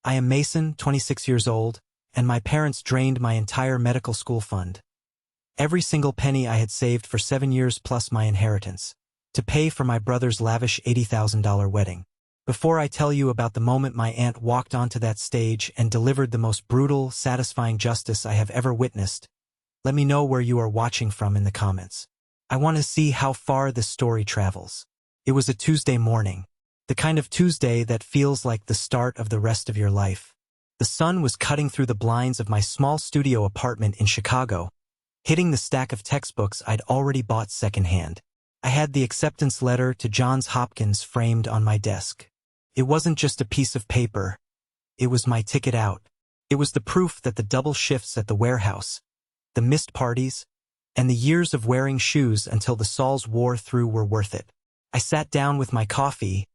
I am Mason, 26 years old, and my parents drained my entire medical school fund. Every single penny I had saved for 7 years plus my inheritance, to pay for my brother's lavish $80,000 wedding. Before I tell you about the moment my aunt walked onto that stage and delivered the most brutal, satisfying justice I have ever witnessed, let me know where you are watching from in the comments. I want to see how far this story travels. It was a Tuesday morning, the kind of Tuesday that feels like the start of the rest of your life. The sun was cutting through the blinds of my small studio apartment in Chicago, hitting the stack of textbooks I'd already bought secondhand. I had the acceptance letter to Johns Hopkins framed on my desk. It wasn't just a piece of paper. It was my ticket out. It was the proof that the double shifts at the warehouse, the missed parties, and the years of wearing shoes until the soles wore through were worth it. I sat down with my coffee,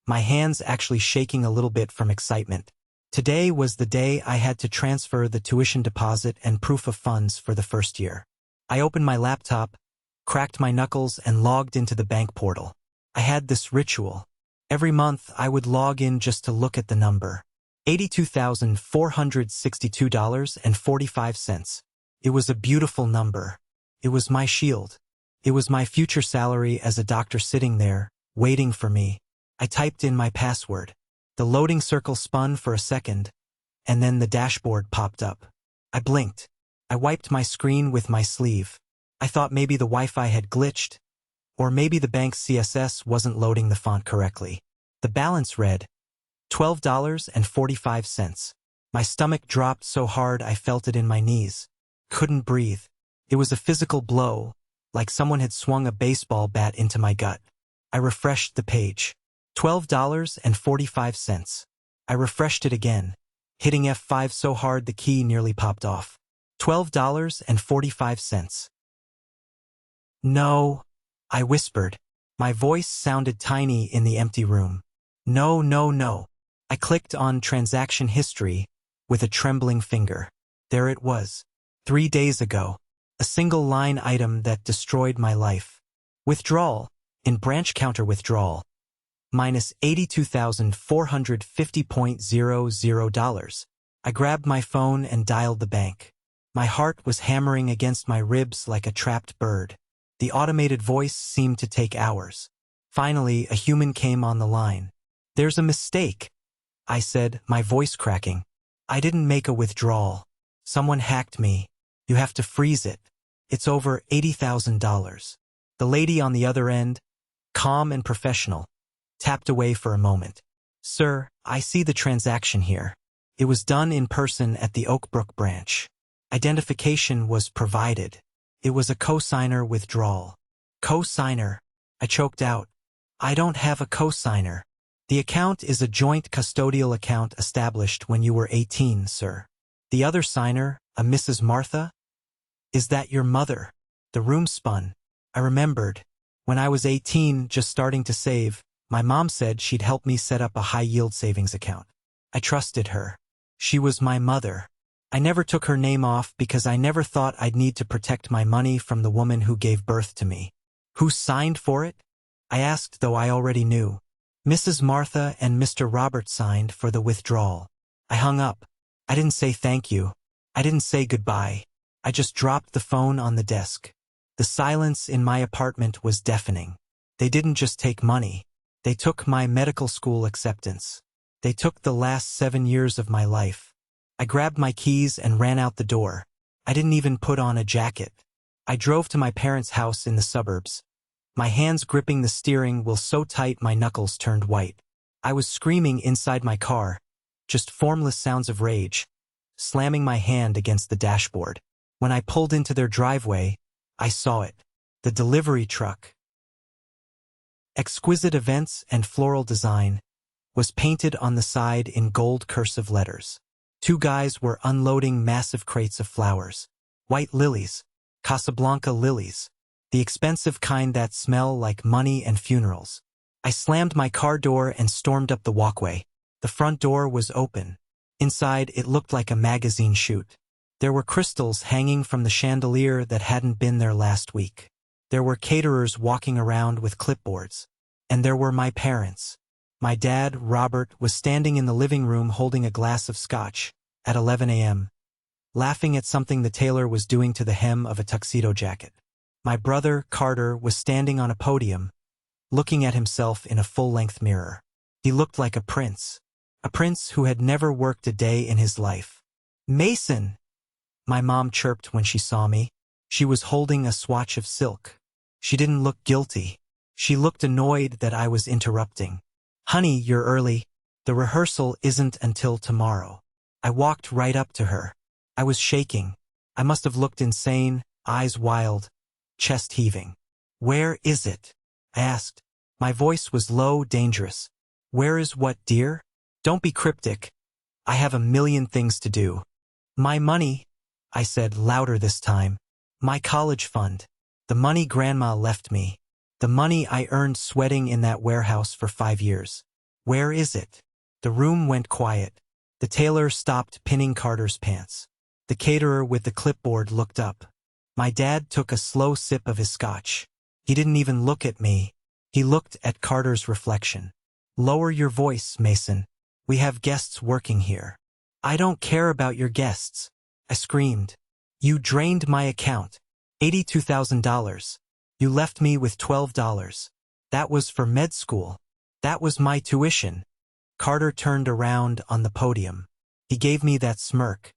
my hands actually shaking a little bit from excitement. Today was the day I had to transfer the tuition deposit and proof of funds for the first year. I opened my laptop, cracked my knuckles, and logged into the bank portal. I had this ritual. Every month, I would log in just to look at the number. $82,462.45. It was a beautiful number. It was my shield. It was my future salary as a doctor sitting there, waiting for me. I typed in my password. The loading circle spun for a second, and then the dashboard popped up. I blinked. I wiped my screen with my sleeve. I thought maybe the Wi-Fi had glitched, or maybe the bank's CSS wasn't loading the font correctly. The balance read $12.45. My stomach dropped so hard I felt it in my knees. Couldn't breathe. It was a physical blow, like someone had swung a baseball bat into my gut. I refreshed the page. $12.45. I refreshed it again, hitting F5 so hard the key nearly popped off. $12.45. No, I whispered. My voice sounded tiny in the empty room. No, no, no. I clicked on transaction history with a trembling finger. There it was. 3 days ago. A single line item that destroyed my life. Withdrawal, in branch counter withdrawal. Minus $82,450.00. I grabbed my phone and dialed the bank. My heart was hammering against my ribs like a trapped bird. The automated voice seemed to take hours. Finally, a human came on the line. "There's a mistake," I said, my voice cracking. "I didn't make a withdrawal. Someone hacked me. You have to freeze it. It's over $80,000. The lady on the other end, calm and professional, tapped away for a moment. "Sir, I see the transaction here. It was done in person at the Oakbrook branch. Identification was provided. It was a cosigner withdrawal." "Cosigner?" I choked out. "I don't have a cosigner. The account is a joint custodial account established when you were 18, sir." "The other signer, a Mrs. Martha? Is that your mother?" The room spun. I remembered. When I was 18, just starting to save, my mom said she'd help me set up a high-yield savings account. I trusted her. She was my mother. I never took her name off because I never thought I'd need to protect my money from the woman who gave birth to me. "Who signed for it?" I asked, though I already knew. "Mrs. Martha and Mr. Robert signed for the withdrawal." I hung up. I didn't say thank you. I didn't say goodbye. I just dropped the phone on the desk. The silence in my apartment was deafening. They didn't just take money. They took my medical school acceptance. They took the last 7 years of my life. I grabbed my keys and ran out the door. I didn't even put on a jacket. I drove to my parents' house in the suburbs. My hands gripping the steering wheel so tight my knuckles turned white. I was screaming inside my car, just formless sounds of rage, slamming my hand against the dashboard. When I pulled into their driveway, I saw it. The delivery truck. Exquisite Events and Floral Design was painted on the side in gold cursive letters. 2 guys were unloading massive crates of flowers. White lilies. Casablanca lilies. The expensive kind that smell like money and funerals. I slammed my car door and stormed up the walkway. The front door was open. Inside, it looked like a magazine shoot. There were crystals hanging from the chandelier that hadn't been there last week. There were caterers walking around with clipboards. And there were my parents. My dad, Robert, was standing in the living room holding a glass of scotch at 11 a.m., laughing at something the tailor was doing to the hem of a tuxedo jacket. My brother, Carter, was standing on a podium, looking at himself in a full-length mirror. He looked like a prince who had never worked a day in his life. "Mason!" my mom chirped when she saw me. She was holding a swatch of silk. She didn't look guilty. She looked annoyed that I was interrupting. "Honey, you're early. The rehearsal isn't until tomorrow." I walked right up to her. I was shaking. I must have looked insane, eyes wild, chest heaving. "Where is it?" I asked. My voice was low, dangerous. "Where is what, dear?" "Don't be cryptic. I have a million things to do." "My money," I said, louder this time. "My college fund. The money Grandma left me. The money I earned sweating in that warehouse for 5 years. Where is it?" The room went quiet. The tailor stopped pinning Carter's pants. The caterer with the clipboard looked up. My dad took a slow sip of his scotch. He didn't even look at me. He looked at Carter's reflection. "Lower your voice, Mason. We have guests working here." "I don't care about your guests," I screamed. "You drained my account. $82,000. You left me with $12. That was for med school. That was my tuition." Carter turned around on the podium. He gave me that smirk,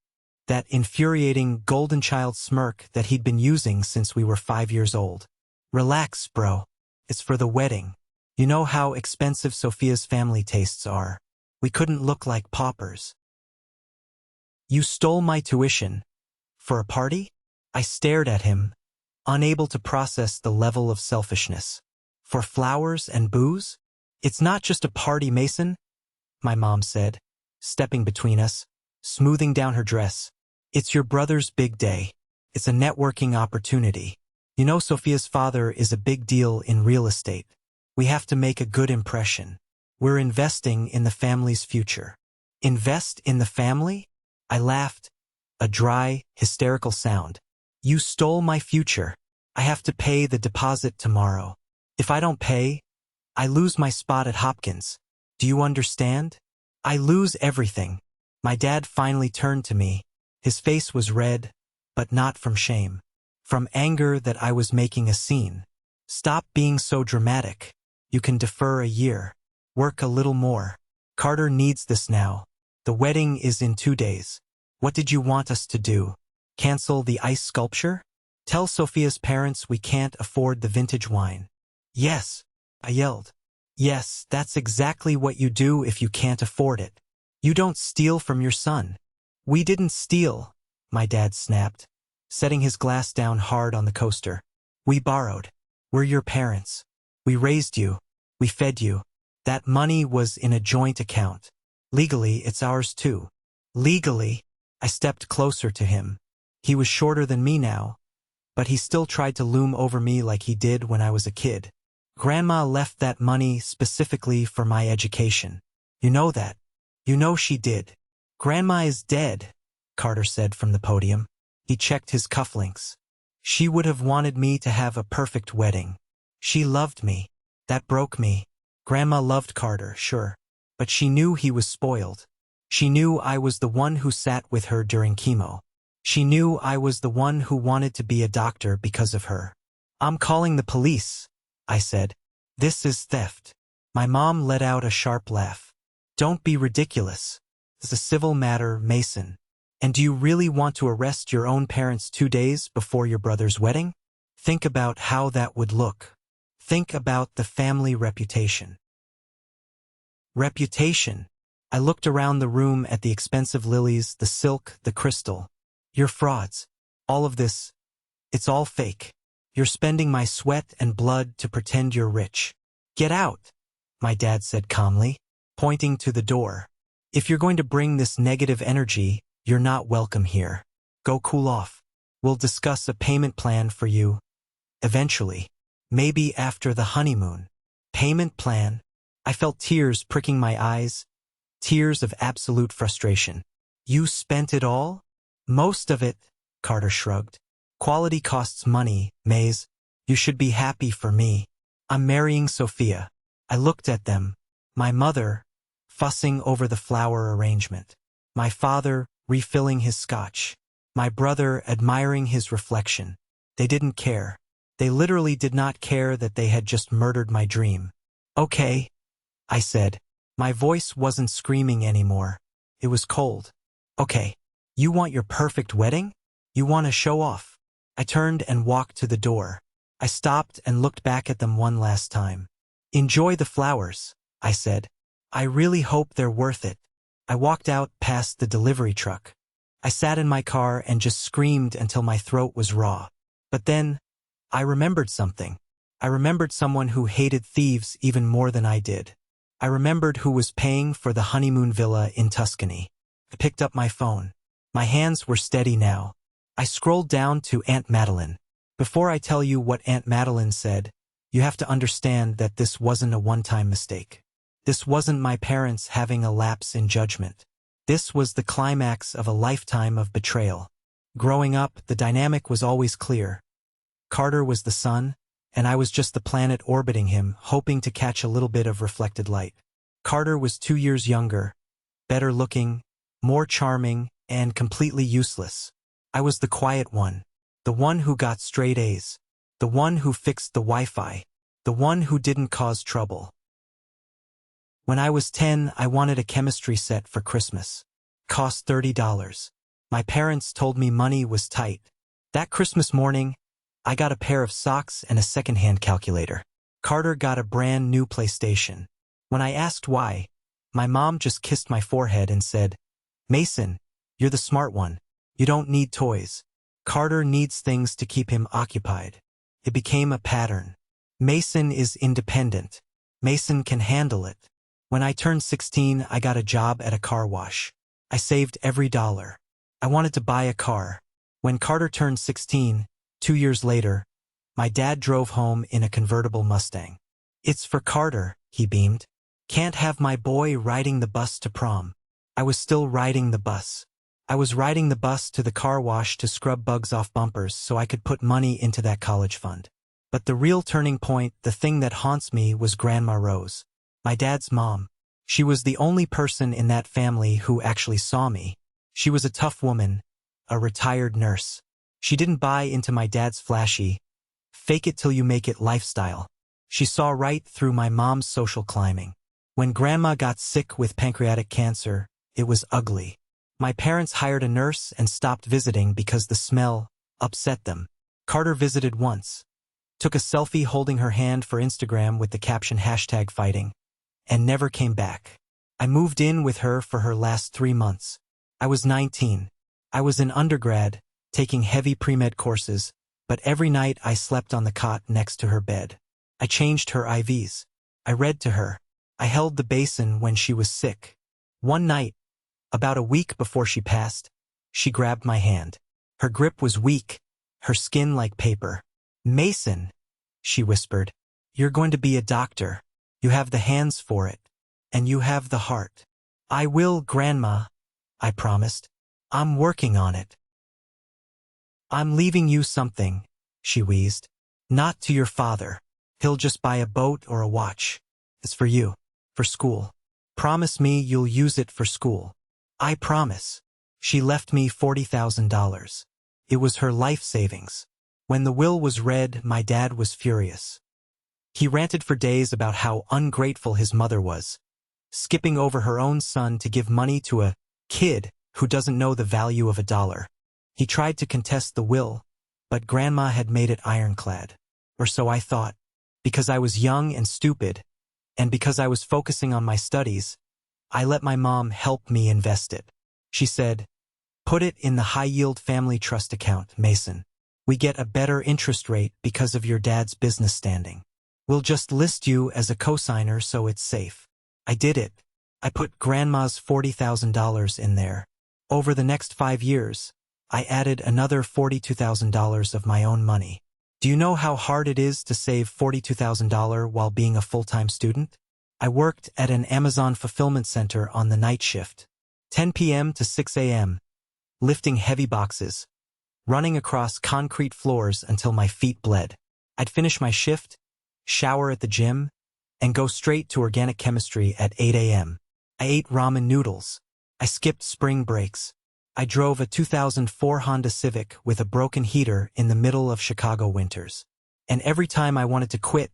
that infuriating golden child smirk that he'd been using since we were 5 years old. "Relax, bro. It's for the wedding. You know how expensive Sophia's family tastes are. We couldn't look like paupers." "You stole my tuition. For a party?" I stared at him, unable to process the level of selfishness. "For flowers and booze? It's not just a party, Mason," my mom said, stepping between us, smoothing down her dress. "It's your brother's big day. It's a networking opportunity. You know Sophia's father is a big deal in real estate. We have to make a good impression. We're investing in the family's future." "Invest in the family?" I laughed, a dry, hysterical sound. "You stole my future. I have to pay the deposit tomorrow. If I don't pay, I lose my spot at Hopkins. Do you understand? I lose everything." My dad finally turned to me. His face was red, but not from shame. From anger that I was making a scene. "Stop being so dramatic. You can defer a year. Work a little more. Carter needs this now. The wedding is in 2 days. What did you want us to do? Cancel the ice sculpture? Tell Sophia's parents we can't afford the vintage wine?" "Yes," I yelled. "Yes, that's exactly what you do if you can't afford it. You don't steal from your son." "We didn't steal," my dad snapped, setting his glass down hard on the coaster. "We borrowed. We're your parents. We raised you. We fed you. That money was in a joint account. Legally, it's ours too." "Legally?" I stepped closer to him. He was shorter than me now, but he still tried to loom over me like he did when I was a kid. "Grandma left that money specifically for my education. You know that. You know she did." "Grandma is dead," Carter said from the podium. He checked his cufflinks. "She would have wanted me to have a perfect wedding. She loved me. That broke me. Grandma loved Carter, sure, but she knew he was spoiled. She knew I was the one who sat with her during chemo. She knew I was the one who wanted to be a doctor because of her." "I'm calling the police," I said. "This is theft." My mom let out a sharp laugh. "Don't be ridiculous. It's a civil matter, Mason. And do you really want to arrest your own parents 2 days before your brother's wedding? Think about how that would look. Think about the family reputation." Reputation. I looked around the room at the expensive lilies, the silk, the crystal. "You're frauds. All of this, it's all fake. You're spending my sweat and blood to pretend you're rich. Get out," my dad said calmly, pointing to the door. "If you're going to bring this negative energy, you're not welcome here. Go cool off. We'll discuss a payment plan for you. Eventually. Maybe after the honeymoon." Payment plan? I felt tears pricking my eyes. Tears of absolute frustration. "You spent it all?" "Most of it," Carter shrugged. "Quality costs money, Maze. You should be happy for me. I'm marrying Sophia." I looked at them, My mother, fussing over the flower arrangement. My father, refilling his scotch. My brother, admiring his reflection. They didn't care. They literally did not care that they had just murdered my dream. Okay, I said. My voice wasn't screaming anymore. It was cold. Okay, you want your perfect wedding? You want to show off? I turned and walked to the door. I stopped and looked back at them one last time. Enjoy the flowers, I said. I really hope they're worth it. I walked out past the delivery truck. I sat in my car and just screamed until my throat was raw. But then, I remembered something. I remembered someone who hated thieves even more than I did. I remembered who was paying for the honeymoon villa in Tuscany. I picked up my phone. My hands were steady now. I scrolled down to Aunt Madeline. Before I tell you what Aunt Madeline said, you have to understand that this wasn't a one-time mistake. This wasn't my parents having a lapse in judgment. This was the climax of a lifetime of betrayal. Growing up, the dynamic was always clear. Carter was the sun, and I was just the planet orbiting him, hoping to catch a little bit of reflected light. Carter was 2 years younger, better looking, more charming, and completely useless. I was the quiet one, the one who got straight A's, the one who fixed the Wi-Fi, the one who didn't cause trouble. When I was 10, I wanted a chemistry set for Christmas. Cost $30. My parents told me money was tight. That Christmas morning, I got a pair of socks and a secondhand calculator. Carter got a brand new PlayStation. When I asked why, my mom just kissed my forehead and said, "Mason, you're the smart one. You don't need toys. Carter needs things to keep him occupied." It became a pattern. Mason is independent. Mason can handle it. When I turned 16, I got a job at a car wash. I saved every dollar. I wanted to buy a car. When Carter turned 16, 2 years later, my dad drove home in a convertible Mustang. "It's for Carter," he beamed. "Can't have my boy riding the bus to prom." I was still riding the bus. I was riding the bus to the car wash to scrub bugs off bumpers so I could put money into that college fund. But the real turning point, the thing that haunts me, was Grandma Rose, my dad's mom. She was the only person in that family who actually saw me. She was a tough woman, a retired nurse. She didn't buy into my dad's flashy, fake-it-till-you-make-it lifestyle. She saw right through my mom's social climbing. When Grandma got sick with pancreatic cancer, it was ugly. My parents hired a nurse and stopped visiting because the smell upset them. Carter visited once, took a selfie holding her hand for Instagram with the caption #fighting, and never came back. I moved in with her for her last 3 months. I was 19. I was in undergrad, taking heavy pre-med courses, but every night I slept on the cot next to her bed. I changed her IVs. I read to her. I held the basin when she was sick. One night, about a week before she passed, she grabbed my hand. Her grip was weak, her skin like paper. "Mason," she whispered, "you're going to be a doctor. You have the hands for it, and you have the heart." "I will, Grandma," I promised. "I'm working on it." "I'm leaving you something," she wheezed. "Not to your father. He'll just buy a boat or a watch. It's for you, for school. Promise me you'll use it for school." "I promise." She left me $40,000. It was her life savings. When the will was read, my dad was furious. He ranted for days about how ungrateful his mother was, skipping over her own son to give money to a kid who doesn't know the value of a dollar. He tried to contest the will, but Grandma had made it ironclad. Or so I thought. Because I was young and stupid, and because I was focusing on my studies, I let my mom help me invest it. She said, "Put it in the high-yield family trust account, Mason. We get a better interest rate because of your dad's business standing. We'll just list you as a cosigner so it's safe." I did it. I put Grandma's $40,000 in there. Over the next 5 years, I added another $42,000 of my own money. Do you know how hard it is to save $42,000 while being a full-time student? I worked at an Amazon fulfillment center on the night shift, 10 p.m. to 6 a.m., lifting heavy boxes, running across concrete floors until my feet bled. I'd finish my shift, shower at the gym, and go straight to organic chemistry at 8 a.m. I ate ramen noodles. I skipped spring breaks. I drove a 2004 Honda Civic with a broken heater in the middle of Chicago winters. And every time I wanted to quit,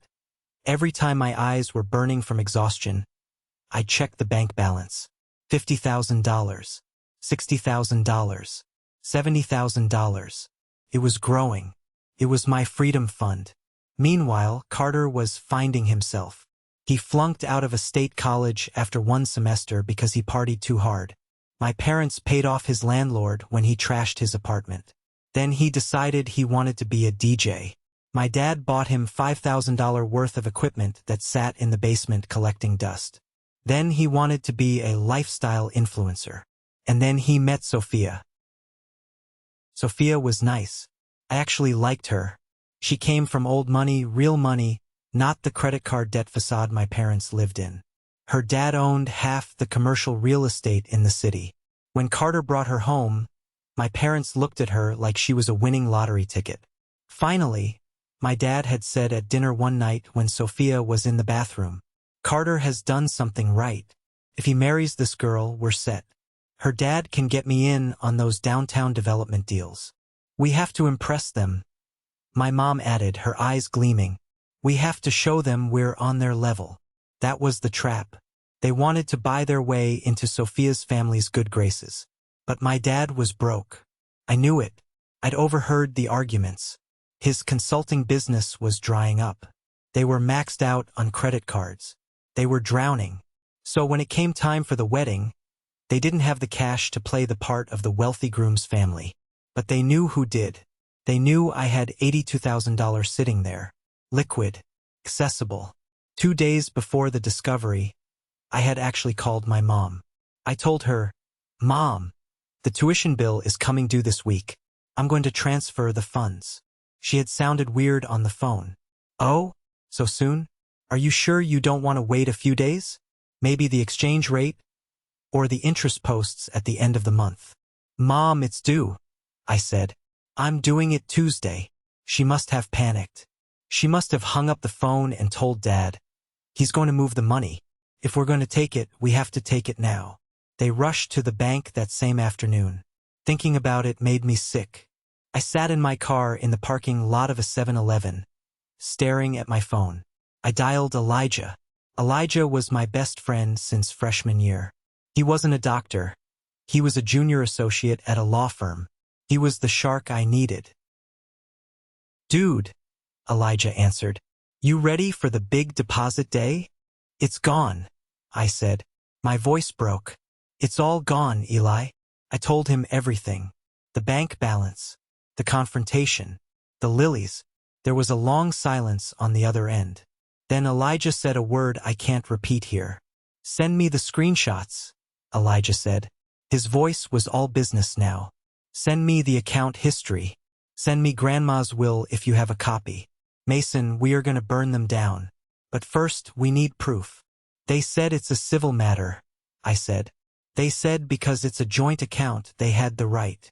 every time my eyes were burning from exhaustion, I checked the bank balance. $50,000, $60,000, $70,000. It was growing. It was my freedom fund. Meanwhile, Carter was finding himself. He flunked out of a state college after one semester because he partied too hard. My parents paid off his landlord when he trashed his apartment. Then he decided he wanted to be a DJ. My dad bought him $5,000 worth of equipment that sat in the basement collecting dust. Then he wanted to be a lifestyle influencer. And then he met Sophia. Sophia was nice. I actually liked her. She came from old money, real money, not the credit card debt facade my parents lived in. Her dad owned half the commercial real estate in the city. When Carter brought her home, my parents looked at her like she was a winning lottery ticket. Finally, my dad had said at dinner one night when Sophia was in the bathroom, "Carter has done something right. If he marries this girl, we're set. Her dad can get me in on those downtown development deals. We have to impress them." My mom added, her eyes gleaming. "We have to show them we're on their level." That was the trap. They wanted to buy their way into Sophia's family's good graces. But my dad was broke. I knew it. I'd overheard the arguments. His consulting business was drying up. They were maxed out on credit cards. They were drowning. So when it came time for the wedding, they didn't have the cash to play the part of the wealthy groom's family. But they knew who did. They knew I had $82,000 sitting there. Liquid. Accessible. 2 days before the discovery, I had actually called my mom. I told her, "Mom, the tuition bill is coming due this week. I'm going to transfer the funds." She had sounded weird on the phone. "Oh? So soon? Are you sure you don't want to wait a few days? Maybe the exchange rate? Or the interest posts at the end of the month?" "Mom, it's due," I said. "I'm doing it Tuesday." She must have panicked. She must have hung up the phone and told Dad, "He's going to move the money. If we're going to take it, we have to take it now." They rushed to the bank that same afternoon. Thinking about it made me sick. I sat in my car in the parking lot of a 7-Eleven, staring at my phone. I dialed Elijah. Elijah was my best friend since freshman year. He wasn't a doctor. He was a junior associate at a law firm. He was the shark I needed. "Dude," Elijah answered, "you ready for the big deposit day?" "It's gone," I said. My voice broke. "It's all gone, Eli." I told him everything. The bank balance. The confrontation. The lilies. There was a long silence on the other end. Then Elijah said a word I can't repeat here. "Send me the screenshots," Elijah said. His voice was all business now. "Send me the account history. Send me Grandma's will if you have a copy. Mason, we are going to burn them down. But first, we need proof." "They said it's a civil matter," I said. "They said because it's a joint account, they had the right."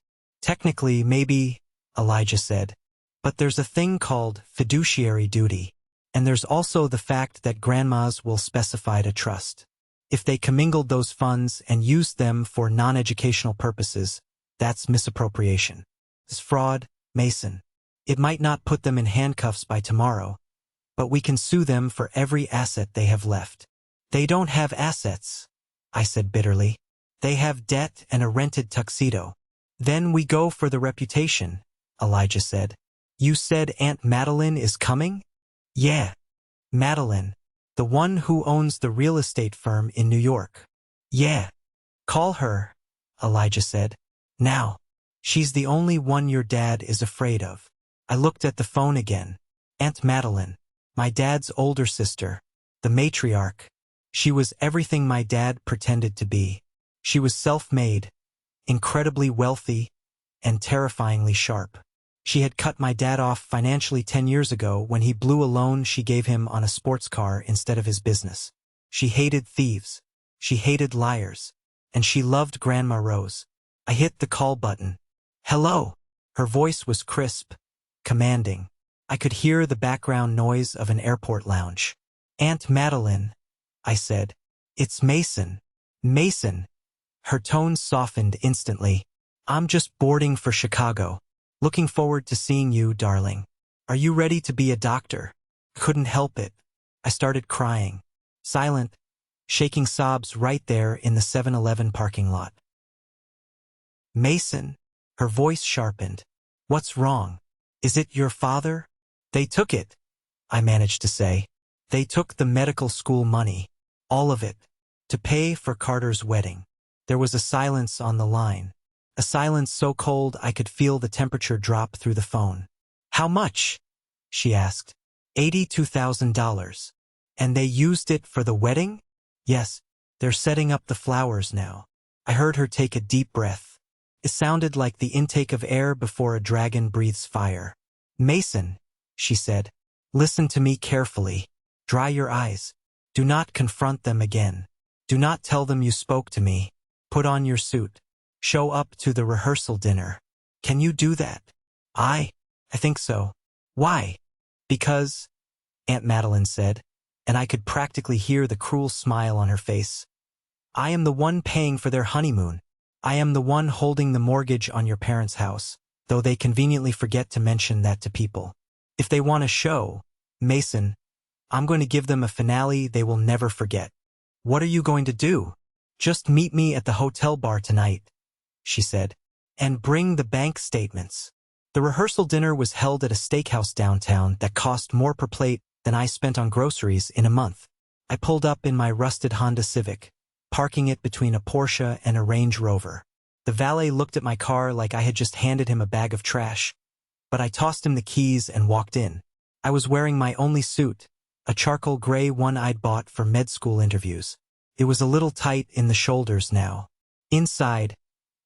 "Technically, maybe," Elijah said. "But there's a thing called fiduciary duty. And there's also the fact that grandmas will specify a trust. If they commingled those funds and used them for non-educational purposes, that's misappropriation. It's fraud, Mason. It might not put them in handcuffs by tomorrow, but we can sue them for every asset they have left." "They don't have assets," I said bitterly. "They have debt and a rented tuxedo." "Then we go for the reputation," Elijah said. "You said Aunt Madeline is coming?" "Yeah. Madeline. The one who owns the real estate firm in New York." "Yeah. Call her," Elijah said. "Now. She's the only one your dad is afraid of." I looked at the phone again. Aunt Madeline. My dad's older sister. The matriarch. She was everything my dad pretended to be. She was self-made, incredibly wealthy, and terrifyingly sharp. She had cut my dad off financially 10 years ago when he blew a loan she gave him on a sports car instead of his business. She hated thieves. She hated liars. And she loved Grandma Rose. I hit the call button. "Hello." Her voice was crisp, commanding. I could hear the background noise of an airport lounge. Aunt Madeline, I said. It's Mason. Mason. Her tone softened instantly. I'm just boarding for Chicago. Looking forward to seeing you, darling. Are you ready to be a doctor? Couldn't help it. I started crying. Silent, shaking sobs right there in the 7-Eleven parking lot. Mason. Her voice sharpened. What's wrong? Is it your father? They took it, I managed to say. They took the medical school money. All of it. To pay for Carter's wedding. There was a silence on the line. A silence so cold I could feel the temperature drop through the phone. How much? She asked. $82,000. And they used it for the wedding? Yes, they're setting up the flowers now. I heard her take a deep breath. It sounded like the intake of air before a dragon breathes fire. Mason, she said, listen to me carefully. Dry your eyes. Do not confront them again. Do not tell them you spoke to me. Put on your suit. Show up to the rehearsal dinner. Can you do that? I think so. Why? Because, Aunt Madeline said, and I could practically hear the cruel smile on her face. I am the one paying for their honeymoon. I am the one holding the mortgage on your parents' house, though they conveniently forget to mention that to people. If they want a show, Mason, I'm going to give them a finale they will never forget. What are you going to do? Just meet me at the hotel bar tonight, she said, and bring the bank statements. The rehearsal dinner was held at a steakhouse downtown that cost more per plate than I spent on groceries in a month. I pulled up in my rusted Honda Civic, parking it between a Porsche and a Range Rover. The valet looked at my car like I had just handed him a bag of trash, but I tossed him the keys and walked in. I was wearing my only suit, a charcoal gray one I'd bought for med school interviews. It was a little tight in the shoulders now. Inside,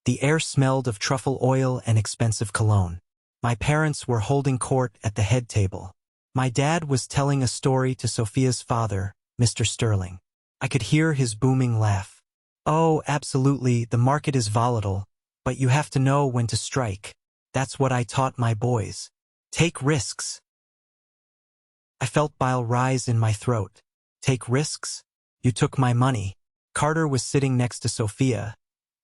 the air smelled of truffle oil and expensive cologne. My parents were holding court at the head table. My dad was telling a story to Sophia's father, Mr. Sterling. I could hear his booming laugh. Oh, absolutely, the market is volatile, but you have to know when to strike. That's what I taught my boys. Take risks. I felt bile rise in my throat. Take risks? You took my money. Carter was sitting next to Sophia,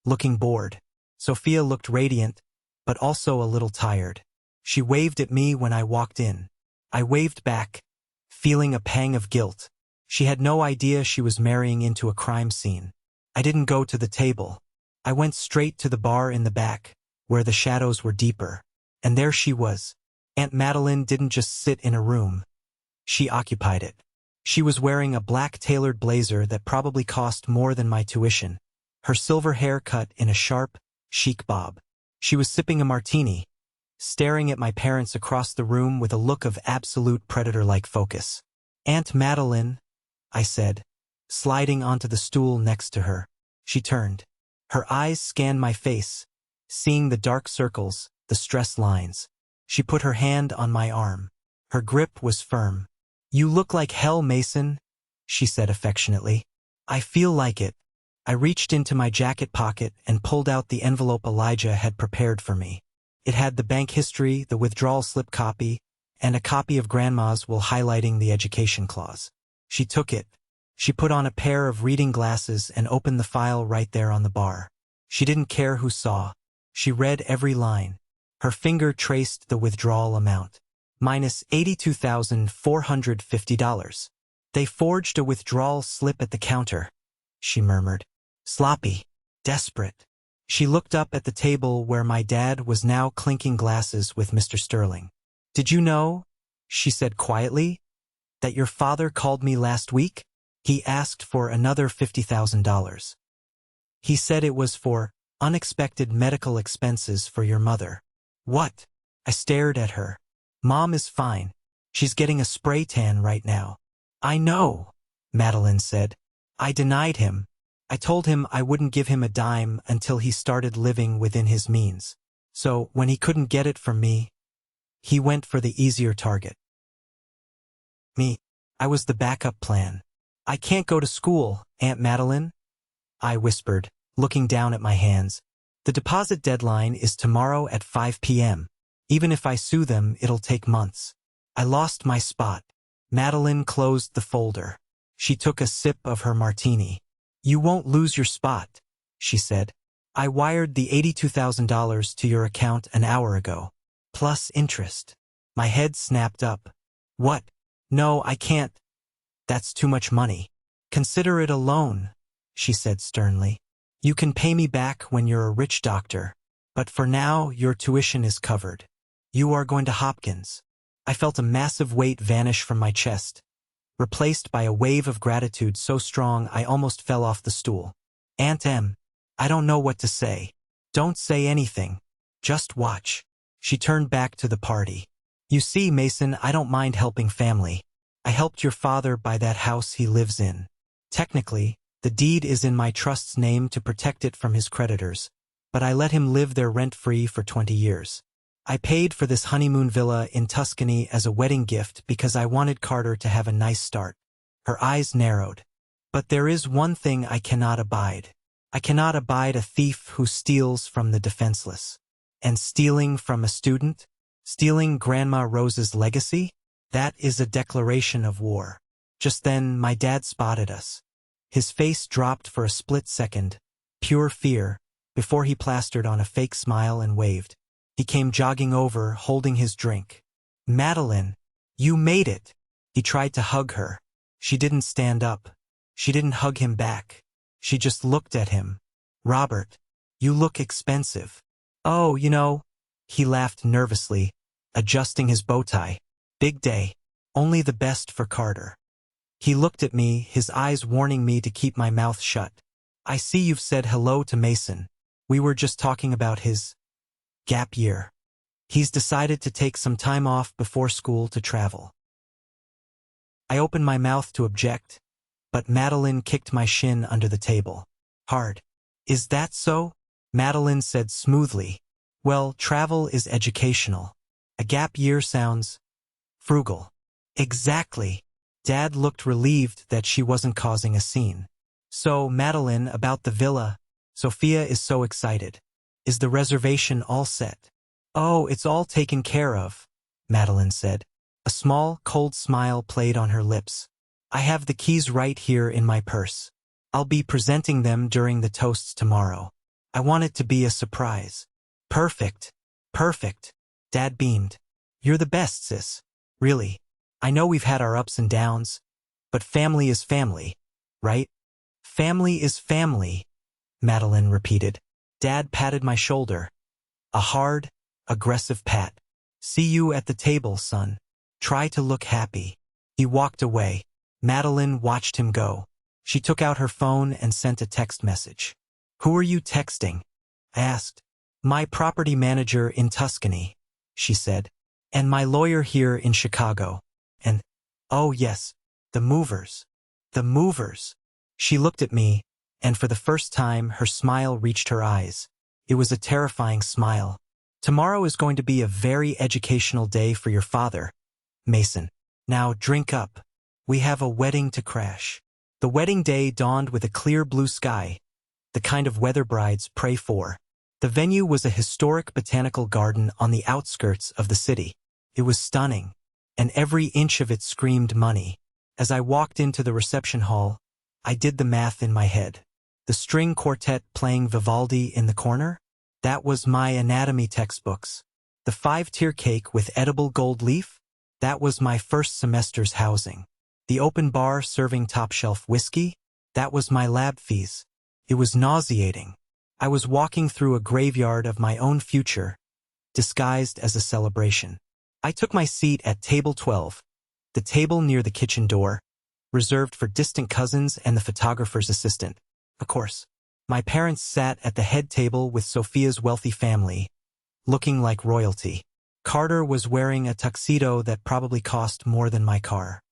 looking bored. Sophia looked radiant, but also a little tired. She waved at me when I walked in. I waved back, feeling a pang of guilt. She had no idea she was marrying into a crime scene. I didn't go to the table. I went straight to the bar in the back, where the shadows were deeper. And there she was. Aunt Madeline didn't just sit in a room. She occupied it. She was wearing a black tailored blazer that probably cost more than my tuition, her silver hair cut in a sharp, chic bob. She was sipping a martini, staring at my parents across the room with a look of absolute predator-like focus. Aunt Madeline, I said, sliding onto the stool next to her. She turned. Her eyes scanned my face, seeing the dark circles, the stress lines. She put her hand on my arm. Her grip was firm. You look like hell, Mason, she said affectionately. I feel like it. I reached into my jacket pocket and pulled out the envelope Elijah had prepared for me. It had the bank history, the withdrawal slip copy, and a copy of Grandma's will highlighting the education clause. She took it. She put on a pair of reading glasses and opened the file right there on the bar. She didn't care who saw. She read every line. Her finger traced the withdrawal amount. Minus $82,450. They forged a withdrawal slip at the counter, she murmured. Sloppy. Desperate. She looked up at the table where my dad was now clinking glasses with Mr. Sterling. Did you know, she said quietly, that your father called me last week? He asked for another $50,000. He said it was for unexpected medical expenses for your mother. What? I stared at her. Mom is fine. She's getting a spray tan right now. I know, Madeline said. I denied him. I told him I wouldn't give him a dime until he started living within his means. So, when he couldn't get it from me, he went for the easier target. Me. I was the backup plan. I can't go to school, Aunt Madeline, I whispered, looking down at my hands. The deposit deadline is tomorrow at 5 p.m. Even if I sue them, it'll take months. I lost my spot. Madeline closed the folder. She took a sip of her martini. "You won't lose your spot," she said. "I wired the $82,000 to your account an hour ago. Plus interest." My head snapped up. "What? No, I can't. That's too much money." "Consider it a loan," she said sternly. "You can pay me back when you're a rich doctor. But for now, your tuition is covered. You are going to Hopkins." I felt a massive weight vanish from my chest, replaced by a wave of gratitude so strong I almost fell off the stool. "Aunt Em, I don't know what to say." "Don't say anything. Just watch." She turned back to the party. "You see, Mason, I don't mind helping family. I helped your father buy that house he lives in. Technically, the deed is in my trust's name to protect it from his creditors, but I let him live there rent-free for 20 years. I paid for this honeymoon villa in Tuscany as a wedding gift because I wanted Carter to have a nice start." Her eyes narrowed. "But there is one thing I cannot abide. I cannot abide a thief who steals from the defenseless. And stealing from a student? Stealing Grandma Rose's legacy? That is a declaration of war." Just then, my dad spotted us. His face dropped for a split second, pure fear, before he plastered on a fake smile and waved. He came jogging over, holding his drink. "Madeline, you made it!" He tried to hug her. She didn't stand up. She didn't hug him back. She just looked at him. "Robert, you look expensive." "Oh, you know," he laughed nervously, adjusting his bow tie. "Big day. Only the best for Carter." He looked at me, his eyes warning me to keep my mouth shut. "I see you've said hello to Mason. We were just talking about his gap year. He's decided to take some time off before school to travel." I opened my mouth to object, but Madeline kicked my shin under the table. Hard. "Is that so?" Madeline said smoothly. "Well, travel is educational. A gap year sounds frugal." "Exactly." Dad looked relieved that she wasn't causing a scene. "So, Madeline, about the villa. Sophia is so excited. Is the reservation all set?" "Oh, it's all taken care of," Madeline said. A small, cold smile played on her lips. "I have the keys right here in my purse. I'll be presenting them during the toasts tomorrow. I want it to be a surprise." "Perfect. Perfect." Dad beamed. "You're the best, sis. Really. I know we've had our ups and downs, but family is family, right?" "Family is family," Madeline repeated. Dad patted my shoulder. A hard, aggressive pat. "See you at the table, son. Try to look happy." He walked away. Madeline watched him go. She took out her phone and sent a text message. "Who are you texting?" I asked. "My property manager in Tuscany," she said. "And my lawyer here in Chicago. And, oh yes, the movers." "The movers." She looked at me, and for the first time her smile reached her eyes. It was a terrifying smile. "Tomorrow is going to be a very educational day for your father, Mason. Now drink up. We have a wedding to crash." The wedding day dawned with a clear blue sky, the kind of weather brides pray for. The venue was a historic botanical garden on the outskirts of the city. It was stunning, and every inch of it screamed money. As I walked into the reception hall, I did the math in my head. The string quartet playing Vivaldi in the corner? That was my anatomy textbooks. The 5-tier cake with edible gold leaf? That was my first semester's housing. The open bar serving top-shelf whiskey? That was my lab fees. It was nauseating. I was walking through a graveyard of my own future, disguised as a celebration. I took my seat at table 12, the table near the kitchen door, reserved for distant cousins and the photographer's assistant. Of course, my parents sat at the head table with Sophia's wealthy family, looking like royalty. Carter was wearing a tuxedo that probably cost more than my car.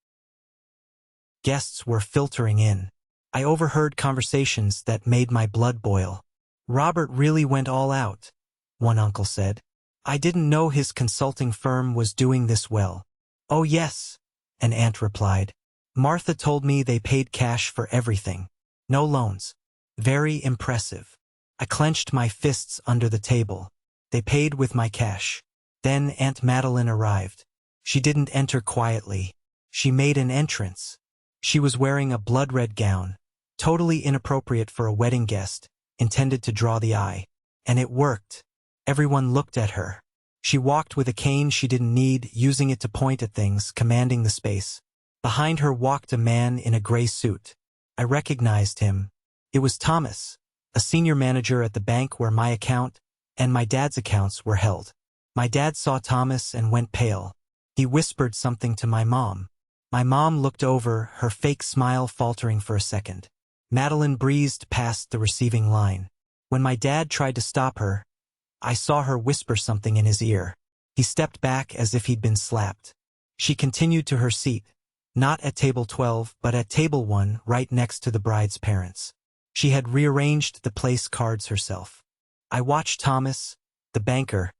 Guests were filtering in. I overheard conversations that made my blood boil. "Robert really went all out," one uncle said. "I didn't know his consulting firm was doing this well." "Oh yes," an aunt replied. "Martha told me they paid cash for everything. No loans. Very impressive." I clenched my fists under the table. They paid with my cash. Then Aunt Madeline arrived. She didn't enter quietly. She made an entrance. She was wearing a blood-red gown, totally inappropriate for a wedding guest, intended to draw the eye. And it worked. Everyone looked at her. She walked with a cane she didn't need, using it to point at things, commanding the space. Behind her walked a man in a gray suit. I recognized him. It was Thomas, a senior manager at the bank where my account and my dad's accounts were held. My dad saw Thomas and went pale. He whispered something to my mom. My mom looked over, her fake smile faltering for a second. Madeline breezed past the receiving line. When my dad tried to stop her, I saw her whisper something in his ear. He stepped back as if he'd been slapped. She continued to her seat, not at table 12, but at table 1, right next to the bride's parents. She had rearranged the place cards herself. I watched Thomas, the banker,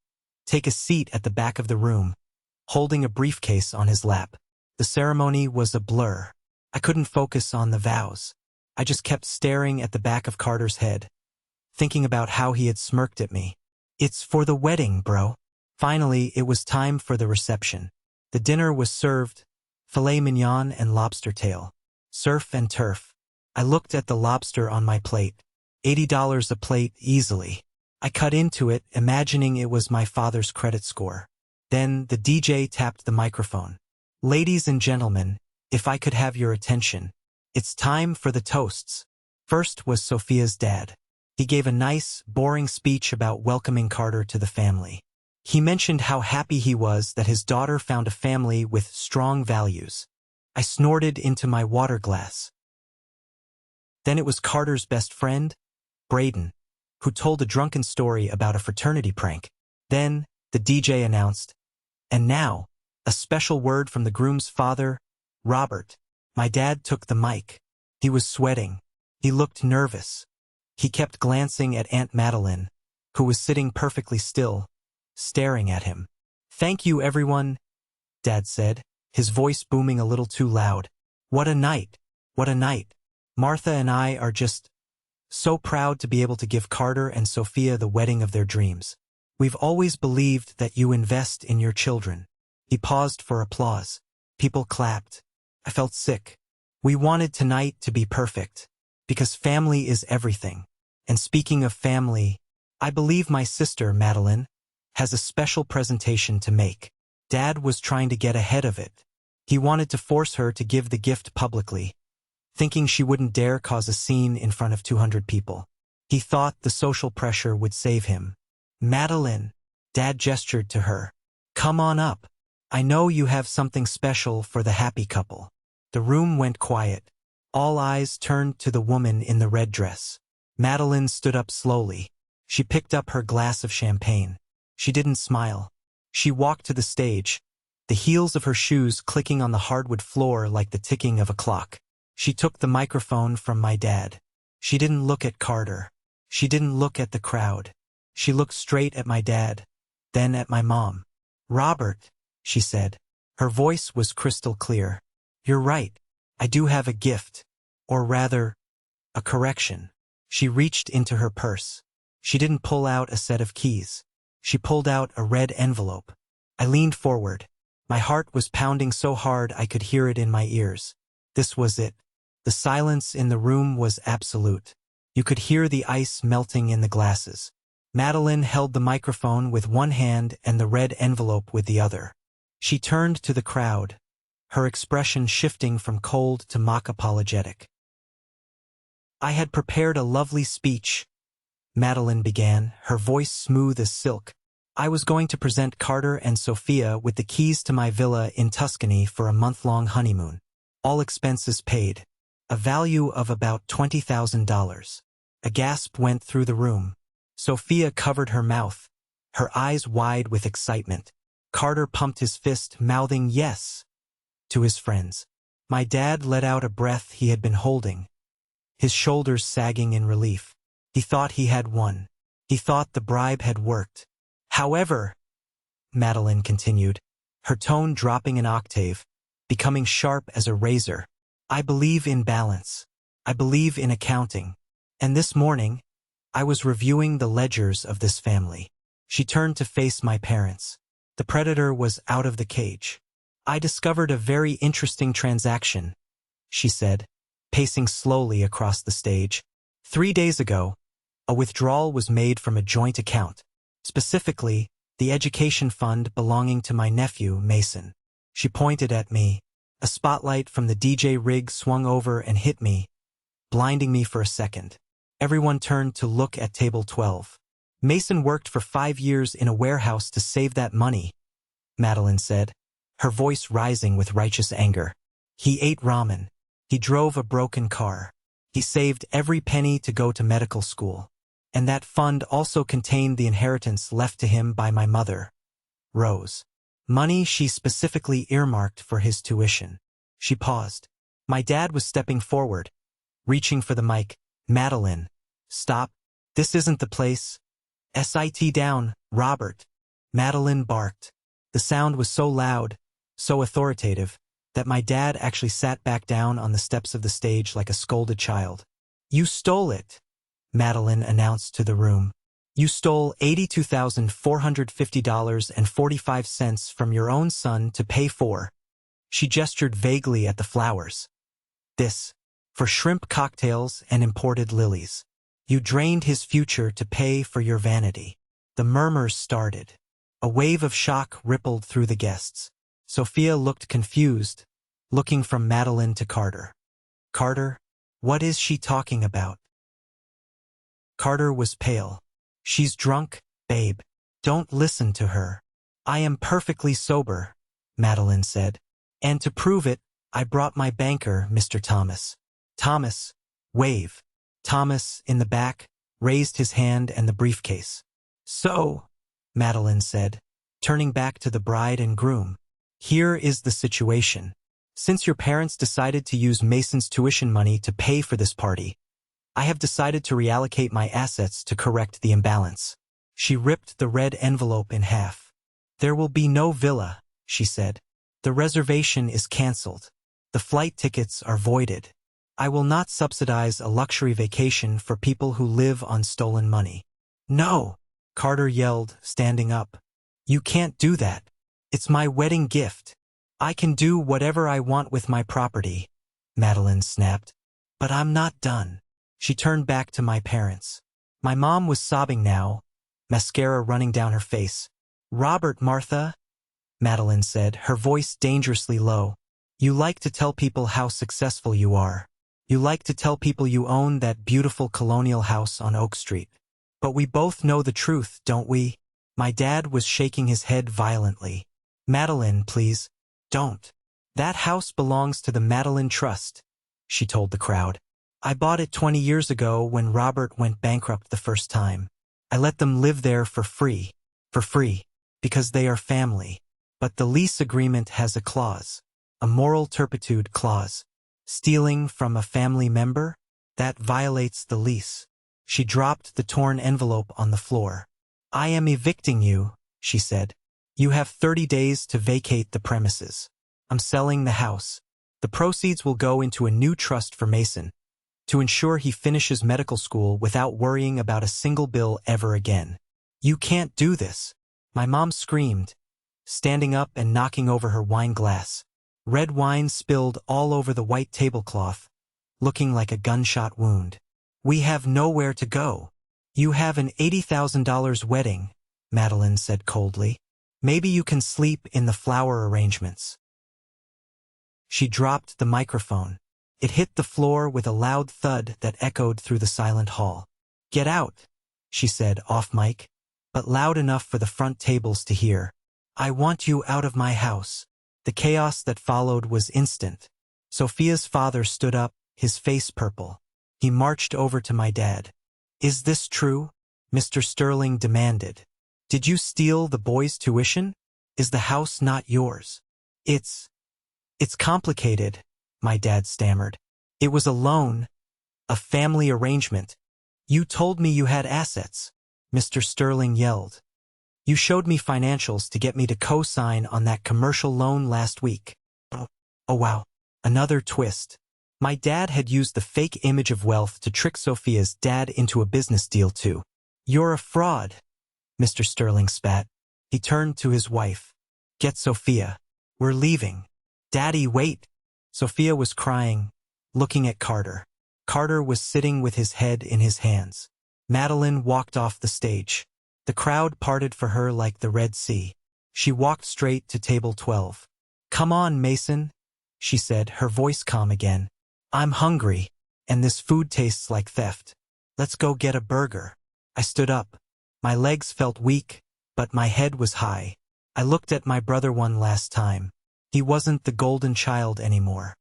take a seat at the back of the room, holding a briefcase on his lap. The ceremony was a blur. I couldn't focus on the vows. I just kept staring at the back of Carter's head, thinking about how he had smirked at me. "It's for the wedding, bro." Finally, it was time for the reception. The dinner was served, filet mignon and lobster tail. Surf and turf. I looked at the lobster on my plate. $80 a plate, easily. I cut into it, imagining it was my father's credit score. Then the DJ tapped the microphone. "Ladies and gentlemen, if I could have your attention. It's time for the toasts." First was Sophia's dad. He gave a nice, boring speech about welcoming Carter to the family. He mentioned how happy he was that his daughter found a family with strong values. I snorted into my water glass. Then it was Carter's best friend, Braden, who told a drunken story about a fraternity prank. Then, the DJ announced, "And now, a special word from the groom's father, Robert." My dad took the mic. He was sweating. He looked nervous. He kept glancing at Aunt Madeline, who was sitting perfectly still, staring at him. "Thank you, everyone," Dad said, his voice booming a little too loud. "What a night. What a night. Martha and I are just so proud to be able to give Carter and Sophia the wedding of their dreams. We've always believed that you invest in your children." He paused for applause. People clapped. I felt sick. We wanted tonight to be perfect, because family is everything. And speaking of family, I believe my sister, Madeline, has a special presentation to make. Dad was trying to get ahead of it. He wanted to force her to give the gift publicly, thinking she wouldn't dare cause a scene in front of 200 people. He thought the social pressure would save him. "Madeline," Dad gestured to her. "Come on up. I know you have something special for the happy couple." The room went quiet. All eyes turned to the woman in the red dress. Madeline stood up slowly. She picked up her glass of champagne. She didn't smile. She walked to the stage, the heels of her shoes clicking on the hardwood floor like the ticking of a clock. She took the microphone from my dad. She didn't look at Carter. She didn't look at the crowd. She looked straight at my dad, then at my mom. "Robert," she said. Her voice was crystal clear. "You're right. I do have a gift. Or rather, a correction." She reached into her purse. She didn't pull out a set of keys. She pulled out a red envelope. I leaned forward. My heart was pounding so hard I could hear it in my ears. This was it. The silence in the room was absolute. You could hear the ice melting in the glasses. Madeline held the microphone with one hand and the red envelope with the other. She turned to the crowd, her expression shifting from cold to mock apologetic. "I had prepared a lovely speech," Madeline began, her voice smooth as silk. "I was going to present Carter and Sophia with the keys to my villa in Tuscany for a month-long honeymoon. All expenses paid. A value of about $20,000. A gasp went through the room. Sophia covered her mouth, her eyes wide with excitement. Carter pumped his fist, mouthing yes to his friends. My dad let out a breath he had been holding, his shoulders sagging in relief. He thought he had won. He thought the bribe had worked. "However," Madeline continued, her tone dropping an octave, becoming sharp as a razor, "I believe in balance. I believe in accounting. And this morning, I was reviewing the ledgers of this family." She turned to face my parents. The predator was out of the cage. I discovered a very interesting transaction, she said, pacing slowly across the stage. 3 days ago, a withdrawal was made from a joint account, specifically, the education fund belonging to my nephew, Mason. She pointed at me. A spotlight from the DJ rig swung over and hit me, blinding me for a second. Everyone turned to look at table 12. Mason worked for 5 years in a warehouse to save that money, Madeline said, her voice rising with righteous anger. He ate ramen. He drove a broken car. He saved every penny to go to medical school. And that fund also contained the inheritance left to him by my mother, Rose. Money she specifically earmarked for his tuition. She paused. My dad was stepping forward, reaching for the mic. Madeline, stop. This isn't the place. Sit down, Robert. Madeline barked. The sound was so loud, so authoritative, that my dad actually sat back down on the steps of the stage like a scolded child. You stole it, Madeline announced to the room. You stole $82,450.45 from your own son to pay for. She gestured vaguely at the flowers. This, for shrimp cocktails and imported lilies. You drained his future to pay for your vanity. The murmurs started. A wave of shock rippled through the guests. Sophia looked confused, looking from Madeline to Carter. Carter, what is she talking about? Carter was pale. She's drunk, babe. Don't listen to her. I am perfectly sober, Madeline said. And to prove it, I brought my banker, Mr. Thomas. Thomas, wave. Thomas, in the back, raised his hand and the briefcase. So, Madeline said, turning back to the bride and groom. Here is the situation. Since your parents decided to use Mason's tuition money to pay for this party, I have decided to reallocate my assets to correct the imbalance. She ripped the red envelope in half. There will be no villa, she said. The reservation is cancelled. The flight tickets are voided. I will not subsidize a luxury vacation for people who live on stolen money. No, Carter yelled, standing up. You can't do that. It's my wedding gift. I can do whatever I want with my property, Madeline snapped. But I'm not done. She turned back to my parents. My mom was sobbing now, mascara running down her face. Robert, Martha, Madeline said, her voice dangerously low. You like to tell people how successful you are. You like to tell people you own that beautiful colonial house on Oak Street. But we both know the truth, don't we? My dad was shaking his head violently. Madeline, please, don't. That house belongs to the Madeline Trust, she told the crowd. I bought it 20 years ago when Robert went bankrupt the first time. I let them live there for free, because they are family. But the lease agreement has a clause, a moral turpitude clause. Stealing from a family member? That violates the lease. She dropped the torn envelope on the floor. I am evicting you, she said. You have 30 days to vacate the premises. I'm selling the house. The proceeds will go into a new trust for Mason, to ensure he finishes medical school without worrying about a single bill ever again. You can't do this, my mom screamed, standing up and knocking over her wine glass. Red wine spilled all over the white tablecloth, looking like a gunshot wound. We have nowhere to go. You have an $80,000 wedding, Madeline said coldly. Maybe you can sleep in the flower arrangements. She dropped the microphone. It hit the floor with a loud thud that echoed through the silent hall. Get out, she said off mic, but loud enough for the front tables to hear. I want you out of my house. The chaos that followed was instant. Sophia's father stood up, his face purple. He marched over to my dad. Is this true? Mr. Sterling demanded. Did you steal the boys' tuition? Is the house not yours? It's complicated, my dad stammered. It was a loan, a family arrangement. You told me you had assets, Mr. Sterling yelled. You showed me financials to get me to co-sign on that commercial loan last week. Oh wow, another twist. My dad had used the fake image of wealth to trick Sophia's dad into a business deal too. You're a fraud, Mr. Sterling spat. He turned to his wife. Get Sophia. We're leaving. Daddy, wait. Sophia was crying, looking at Carter. Carter was sitting with his head in his hands. Madeline walked off the stage. The crowd parted for her like the Red Sea. She walked straight to table 12. Come on, Mason, she said, her voice calm again. I'm hungry, and this food tastes like theft. Let's go get a burger. I stood up. My legs felt weak, but my head was high. I looked at my brother one last time. He wasn't the golden child anymore.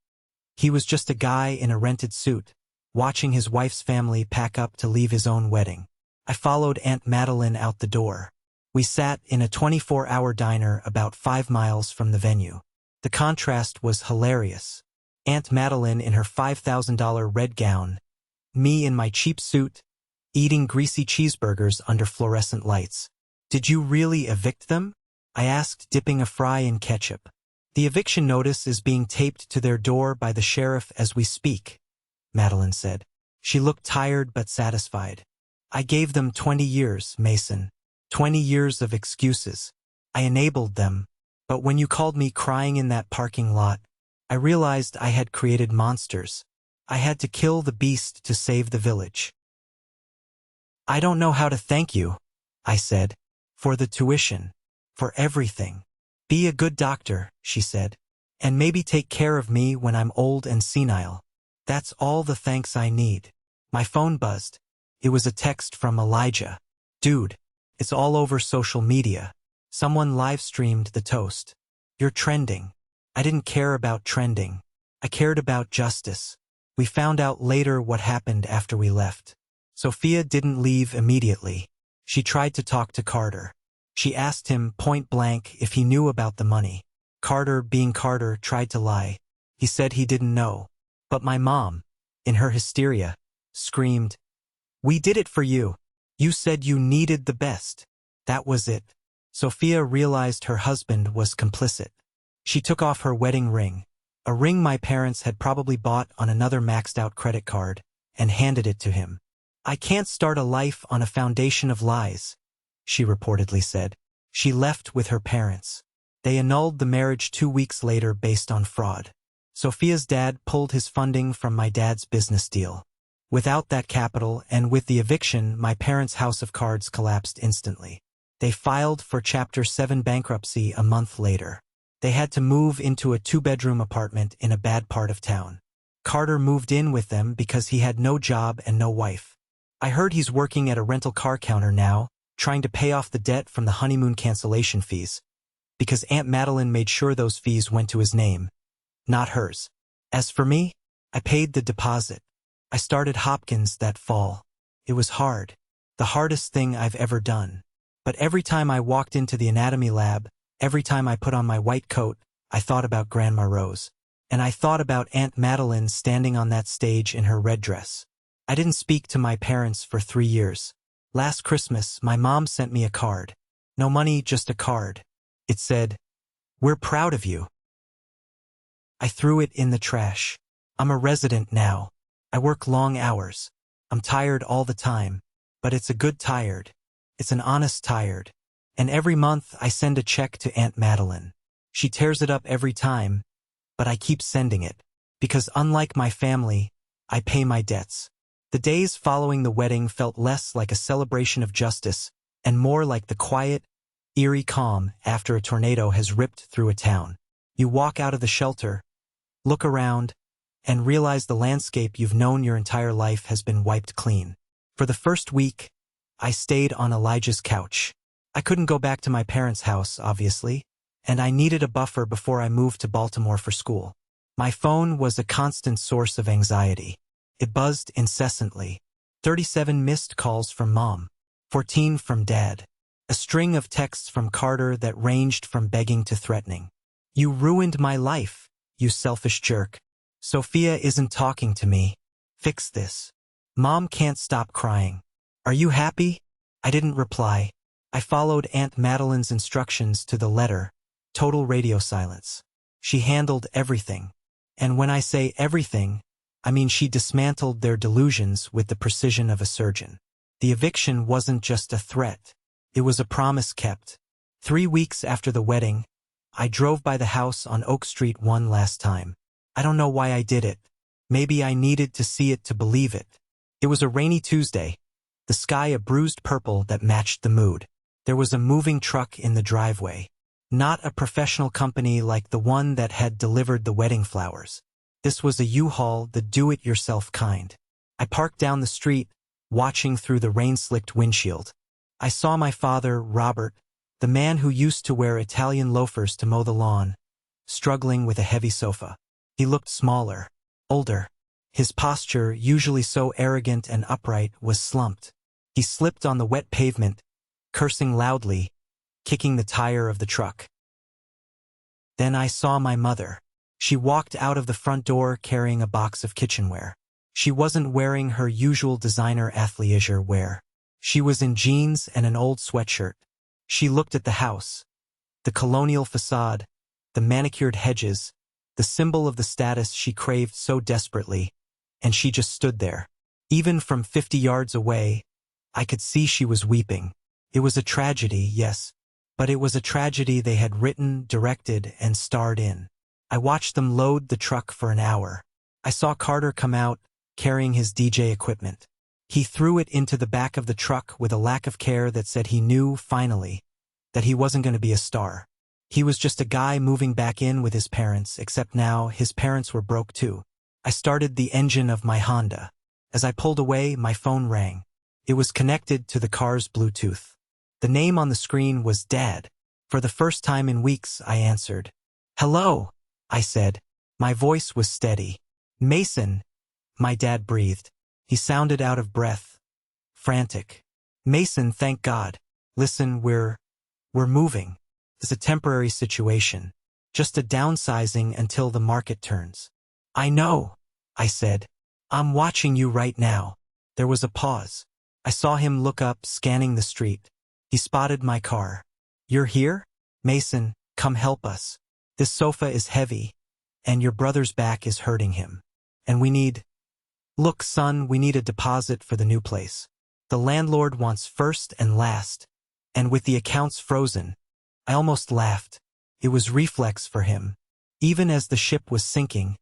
He was just a guy in a rented suit, watching his wife's family pack up to leave his own wedding. I followed Aunt Madeline out the door. We sat in a 24-hour diner about 5 miles from the venue. The contrast was hilarious. Aunt Madeline in her $5,000 red gown, me in my cheap suit, eating greasy cheeseburgers under fluorescent lights. Did you really evict them? I asked, dipping a fry in ketchup. The eviction notice is being taped to their door by the sheriff as we speak, Madeline said. She looked tired but satisfied. I gave them 20 years, Mason. 20 years of excuses. I enabled them, but when you called me crying in that parking lot, I realized I had created monsters. I had to kill the beast to save the village. I don't know how to thank you, I said, for the tuition, for everything. Be a good doctor, she said, and maybe take care of me when I'm old and senile. That's all the thanks I need. My phone buzzed. It was a text from Elijah. Dude, it's all over social media. Someone live-streamed the toast. You're trending. I didn't care about trending. I cared about justice. We found out later what happened after we left. Sophia didn't leave immediately. She tried to talk to Carter. She asked him point blank if he knew about the money. Carter, being Carter, tried to lie. He said he didn't know. But my mom, in her hysteria, screamed, "We did it for you. You said you needed the best." That was it. Sophia realized her husband was complicit. She took off her wedding ring, a ring my parents had probably bought on another maxed-out credit card, and handed it to him. I can't start a life on a foundation of lies, she reportedly said. She left with her parents. They annulled the marriage 2 weeks later based on fraud. Sophia's dad pulled his funding from my dad's business deal. Without that capital and with the eviction, my parents' house of cards collapsed instantly. They filed for Chapter 7 bankruptcy a month later. They had to move into a 2-bedroom apartment in a bad part of town. Carter moved in with them because he had no job and no wife. I heard he's working at a rental car counter now, trying to pay off the debt from the honeymoon cancellation fees, because Aunt Madeline made sure those fees went to his name, not hers. As for me, I paid the deposit. I started Hopkins that fall. It was hard, the hardest thing I've ever done. But every time I walked into the anatomy lab, every time I put on my white coat, I thought about Grandma Rose. And I thought about Aunt Madeline standing on that stage in her red dress. I didn't speak to my parents for 3 years. Last Christmas, my mom sent me a card. No money, just a card. It said, "We're proud of you." I threw it in the trash. I'm a resident now. I work long hours. I'm tired all the time. But it's a good tired. It's an honest tired. And every month I send a check to Aunt Madeline. She tears it up every time, but I keep sending it. Because unlike my family, I pay my debts. The days following the wedding felt less like a celebration of justice and more like the quiet, eerie calm after a tornado has ripped through a town. You walk out of the shelter, look around, and realize the landscape you've known your entire life has been wiped clean. For the first week, I stayed on Elijah's couch. I couldn't go back to my parents' house, obviously, and I needed a buffer before I moved to Baltimore for school. My phone was a constant source of anxiety. It buzzed incessantly. 37 missed calls from Mom, 14 from Dad. A string of texts from Carter that ranged from begging to threatening. "You ruined my life, you selfish jerk. Sophia isn't talking to me. Fix this. Mom can't stop crying. Are you happy?" I didn't reply. I followed Aunt Madeline's instructions to the letter. Total radio silence. She handled everything. And when I say everything, I mean she dismantled their delusions with the precision of a surgeon. The eviction wasn't just a threat. It was a promise kept. 3 weeks after the wedding, I drove by the house on Oak Street one last time. I don't know why I did it. Maybe I needed to see it to believe it. It was a rainy Tuesday, the sky a bruised purple that matched the mood. There was a moving truck in the driveway. Not a professional company like the one that had delivered the wedding flowers. This was a U-Haul, the do-it-yourself kind. I parked down the street, watching through the rain-slicked windshield. I saw my father, Robert, the man who used to wear Italian loafers to mow the lawn, struggling with a heavy sofa. He looked smaller, older. His posture, usually so arrogant and upright, was slumped. He slipped on the wet pavement, cursing loudly, kicking the tire of the truck. Then I saw my mother. She walked out of the front door carrying a box of kitchenware. She wasn't wearing her usual designer athleisure wear. She was in jeans and an old sweatshirt. She looked at the house, the colonial facade, the manicured hedges, the symbol of the status she craved so desperately, and she just stood there. Even from 50 yards away, I could see she was weeping. It was a tragedy, yes, but it was a tragedy they had written, directed, and starred in. I watched them load the truck for an hour. I saw Carter come out, carrying his DJ equipment. He threw it into the back of the truck with a lack of care that said he knew, finally, that he wasn't going to be a star. He was just a guy moving back in with his parents, except now his parents were broke too. I started the engine of my Honda. As I pulled away, my phone rang. It was connected to the car's Bluetooth. The name on the screen was Dad. For the first time in weeks, I answered. "Hello," I said. My voice was steady. "Mason," my dad breathed. He sounded out of breath, frantic. "Mason, thank God. Listen, we're moving. It's a temporary situation. Just a downsizing until the market turns." "I know," I said. "I'm watching you right now." There was a pause. I saw him look up, scanning the street. He spotted my car. "You're here? Mason, come help us. This sofa is heavy, and your brother's back is hurting him. And we need... Look, son, we need a deposit for the new place. The landlord wants first and last." And with the accounts frozen, I almost laughed. It was reflex for him. Even as the ship was sinking,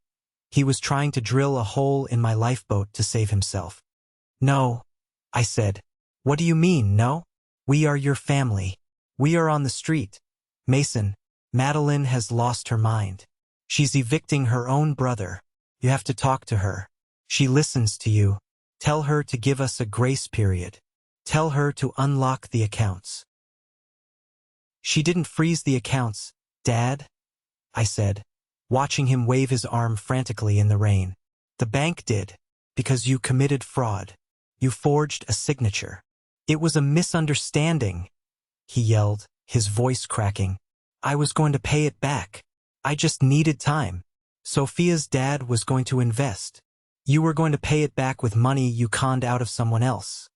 he was trying to drill a hole in my lifeboat to save himself. "No," I said. "What do you mean, no? We are your family. We are on the street. Mason, Madeline has lost her mind. She's evicting her own brother. You have to talk to her. She listens to you. Tell her to give us a grace period. Tell her to unlock the accounts." "She didn't freeze the accounts, Dad," I said, watching him wave his arm frantically in the rain. "The bank did, because you committed fraud. You forged a signature." "It was a misunderstanding," he yelled, his voice cracking. "I was going to pay it back. I just needed time. Sophia's dad was going to invest. You were going to pay it back with money you conned out of someone else,"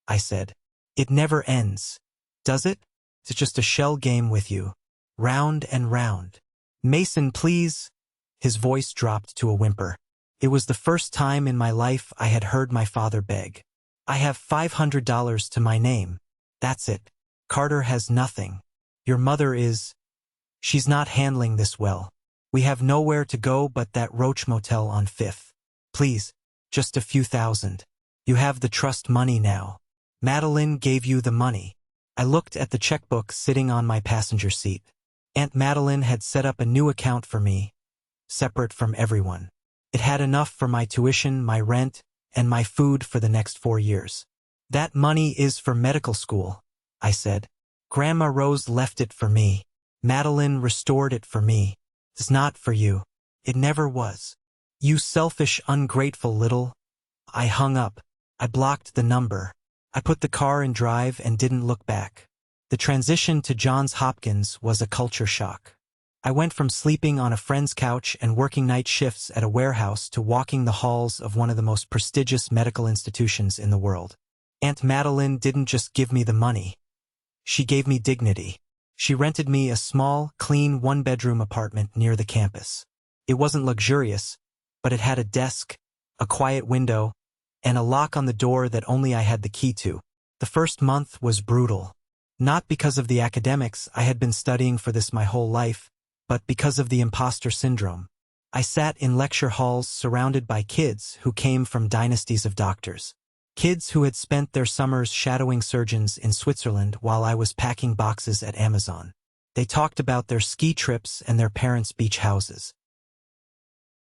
I said. "It never ends, does it? It's just a shell game with you. Round and round." "Mason, please." His voice dropped to a whimper. It was the first time in my life I had heard my father beg. "I have $500 to my name. That's it. Carter has nothing. Your mother is... She's not handling this well. We have nowhere to go but that Roach Motel on 5th. Please, just a few thousand. You have the trust money now. Madeline gave you the money." I looked at the checkbook sitting on my passenger seat. Aunt Madeline had set up a new account for me, separate from everyone. It had enough for my tuition, my rent, and my food for the next 4 years. "That money is for medical school," I said. "Grandma Rose left it for me. Madeline restored it for me. It's not for you. It never was. You selfish, ungrateful little..." I hung up. I blocked the number. I put the car in drive and didn't look back. The transition to Johns Hopkins was a culture shock. I went from sleeping on a friend's couch and working night shifts at a warehouse to walking the halls of one of the most prestigious medical institutions in the world. Aunt Madeline didn't just give me the money. She gave me dignity. She rented me a small, clean one-bedroom apartment near the campus. It wasn't luxurious, but it had a desk, a quiet window, and a lock on the door that only I had the key to. The first month was brutal. Not because of the academics. I had been studying for this my whole life, but because of the imposter syndrome. I sat in lecture halls surrounded by kids who came from dynasties of doctors. Kids who had spent their summers shadowing surgeons in Switzerland while I was packing boxes at Amazon. They talked about their ski trips and their parents' beach houses.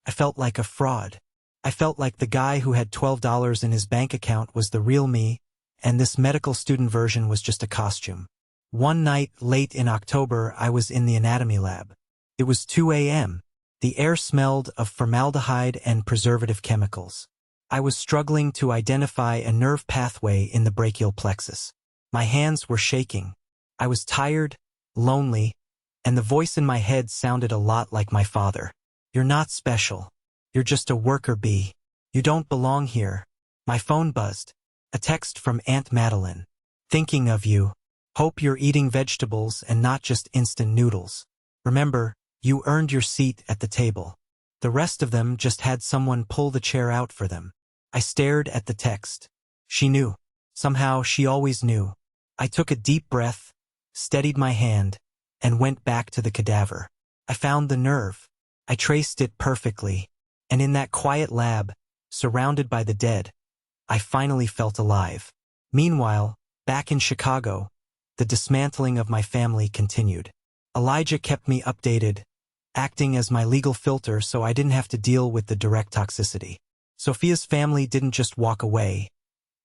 I felt like a fraud. I felt like the guy who had $12 in his bank account was the real me, and this medical student version was just a costume. One night, late in October, I was in the anatomy lab. It was 2 a.m. The air smelled of formaldehyde and preservative chemicals. I was struggling to identify a nerve pathway in the brachial plexus. My hands were shaking. I was tired, lonely, and the voice in my head sounded a lot like my father. "You're not special. You're just a worker bee. You don't belong here." My phone buzzed. A text from Aunt Madeline. "Thinking of you. Hope you're eating vegetables and not just instant noodles. Remember, you earned your seat at the table." The rest of them just had someone pull the chair out for them. I stared at the text. She knew. Somehow she always knew. I took a deep breath, steadied my hand, and went back to the cadaver. I found the nerve. I traced it perfectly. And in that quiet lab, surrounded by the dead, I finally felt alive. Meanwhile, back in Chicago, the dismantling of my family continued. Elijah kept me updated, acting as my legal filter so I didn't have to deal with the direct toxicity. Sophia's family didn't just walk away.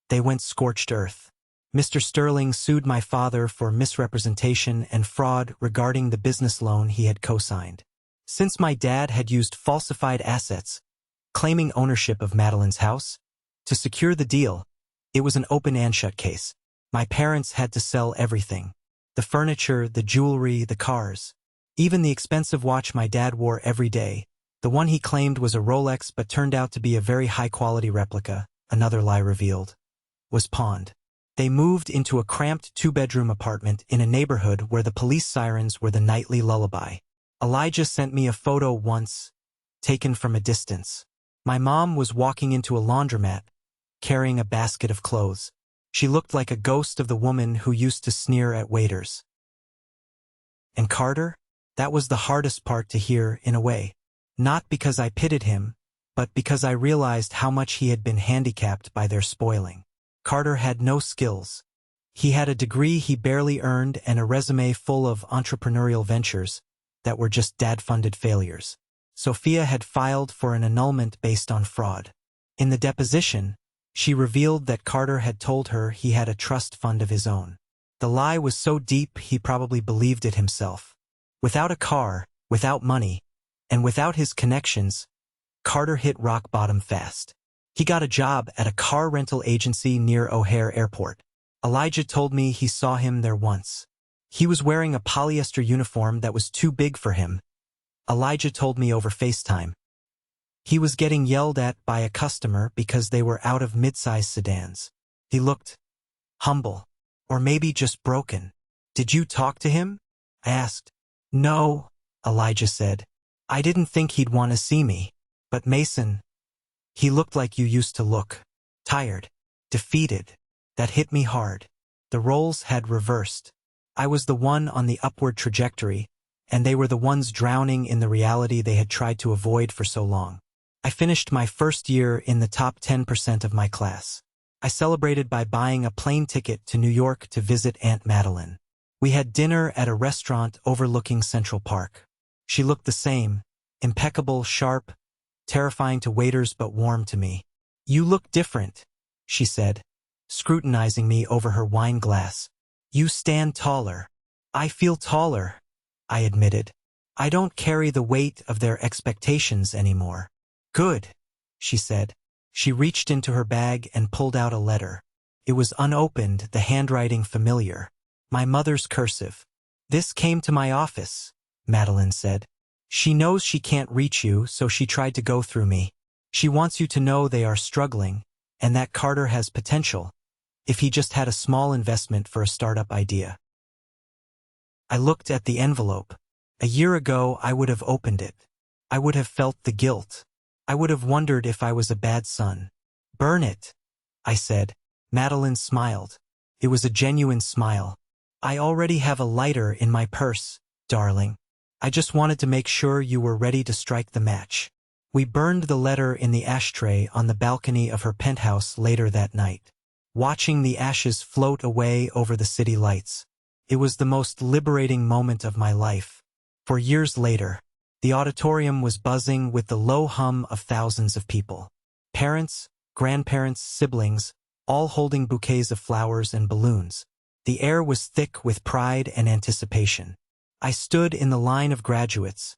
They went scorched earth. Mr. Sterling sued my father for misrepresentation and fraud regarding the business loan he had co-signed. Since my dad had used falsified assets, claiming ownership of Madeline's house, to secure the deal, it was an open and shut case. My parents had to sell everything. The furniture, the jewelry, the cars. Even the expensive watch my dad wore every day, the one he claimed was a Rolex but turned out to be a very high-quality replica, another lie revealed, was pawned. They moved into a cramped two-bedroom apartment in a neighborhood where the police sirens were the nightly lullaby. Elijah sent me a photo once, taken from a distance. My mom was walking into a laundromat, carrying a basket of clothes. She looked like a ghost of the woman who used to sneer at waiters. And Carter? That was the hardest part to hear, in a way. Not because I pitied him, but because I realized how much he had been handicapped by their spoiling. Carter had no skills. He had a degree he barely earned and a resume full of entrepreneurial ventures that were just dad-funded failures. Sophia had filed for an annulment based on fraud. In the deposition, she revealed that Carter had told her he had a trust fund of his own. The lie was so deep he probably believed it himself. Without a car, without money, and without his connections, Carter hit rock bottom fast. He got a job at a car rental agency near O'Hare Airport. Elijah told me he saw him there once. He was wearing a polyester uniform that was too big for him. Elijah told me over FaceTime. He was getting yelled at by a customer because they were out of mid-size sedans. He looked humble, or maybe just broken. "Did you talk to him?" I asked. "No," Elijah said. "I didn't think he'd want to see me. But Mason, he looked like you used to look. Tired, defeated. That hit me hard. The roles had reversed. I was the one on the upward trajectory, and they were the ones drowning in the reality they had tried to avoid for so long. I finished my first year in the top 10% of my class. I celebrated by buying a plane ticket to New York to visit Aunt Madeline. We had dinner at a restaurant overlooking Central Park. She looked the same, impeccable, sharp, terrifying to waiters but warm to me. "You look different," she said, scrutinizing me over her wine glass. "You stand taller." "I feel taller," I admitted. "I don't carry the weight of their expectations anymore." "Good," she said. She reached into her bag and pulled out a letter. It was unopened, the handwriting familiar. My mother's cursive. "This came to my office," Madeline said. "She knows she can't reach you, so she tried to go through me. She wants you to know they are struggling, and that Carter has potential, if he just had a small investment for a startup idea." I looked at the envelope. A year ago, I would have opened it. I would have felt the guilt. I would have wondered if I was a bad son. "Burn it," I said. Madeline smiled. It was a genuine smile. "I already have a lighter in my purse, darling." I just wanted to make sure you were ready to strike the match. We burned the letter in the ashtray on the balcony of her penthouse later that night, watching the ashes float away over the city lights. It was the most liberating moment of my life. For years later, the auditorium was buzzing with the low hum of thousands of people. Parents, grandparents, siblings, all holding bouquets of flowers and balloons. The air was thick with pride and anticipation. I stood in the line of graduates,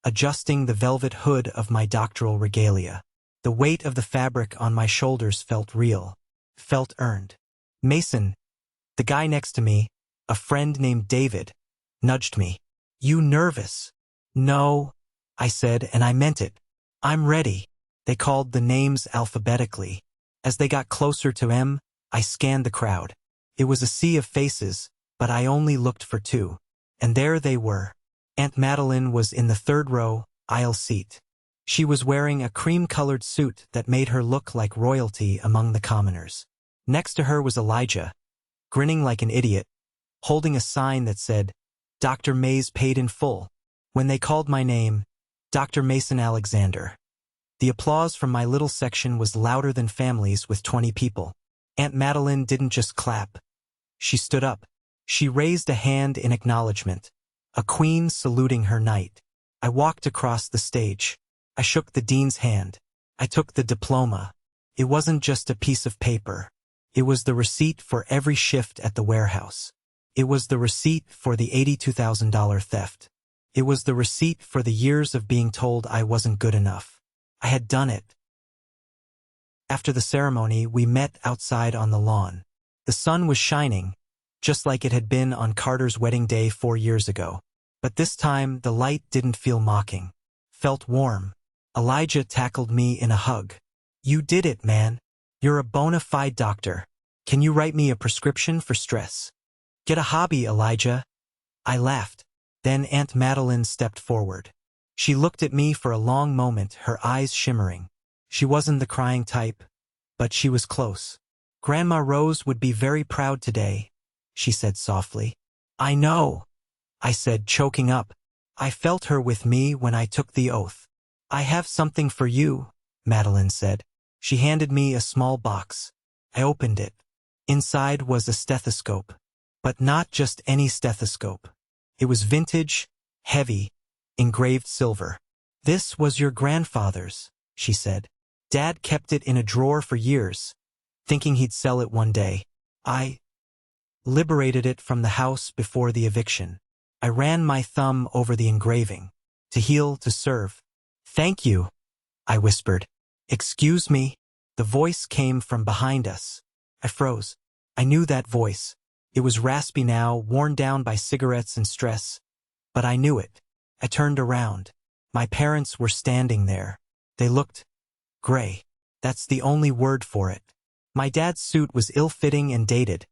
adjusting the velvet hood of my doctoral regalia. The weight of the fabric on my shoulders felt real, felt earned. Mason, the guy next to me, a friend named David, nudged me. "You nervous?" "No," I said, and I meant it. "I'm ready." They called the names alphabetically. As they got closer to M, I scanned the crowd. It was a sea of faces, but I only looked for two. And there they were. Aunt Madeline was in the third row, aisle seat. She was wearing a cream-colored suit that made her look like royalty among the commoners. Next to her was Elijah, grinning like an idiot, holding a sign that said, "Dr. Mays paid in full." When they called my name, Dr. Mason Alexander. The applause from my little section was louder than families with 20 people. Aunt Madeline didn't just clap. She stood up. She raised a hand in acknowledgement, a queen saluting her knight. I walked across the stage. I shook the dean's hand. I took the diploma. It wasn't just a piece of paper. It was the receipt for every shift at the warehouse. It was the receipt for the $82,000 theft. It was the receipt for the years of being told I wasn't good enough. I had done it. After the ceremony, we met outside on the lawn. The sun was shining, just like it had been on Carter's wedding day 4 years ago. But this time, the light didn't feel mocking. Felt warm. Elijah tackled me in a hug. "You did it, man. You're a bona fide doctor. Can you write me a prescription for stress?" "Get a hobby, Elijah." I laughed. Then Aunt Madeline stepped forward. She looked at me for a long moment, her eyes shimmering. She wasn't the crying type, but she was close. "Grandma Rose would be very proud today," she said softly. "I know," I said, choking up. I felt her with me when I took the oath. "I have something for you," Madeline said. She handed me a small box. I opened it. Inside was a stethoscope. But not just any stethoscope. It was vintage, heavy, engraved silver. "This was your grandfather's," she said. "Dad kept it in a drawer for years, thinking he'd sell it one day. I liberated it from the house before the eviction. I ran my thumb over the engraving. To heal, to serve." "Thank you," I whispered. "Excuse me." The voice came from behind us. I froze. I knew that voice. It was raspy now, worn down by cigarettes and stress. But I knew it. I turned around. My parents were standing there. They looked gray. That's the only word for it. My dad's suit was ill-fitting and dated,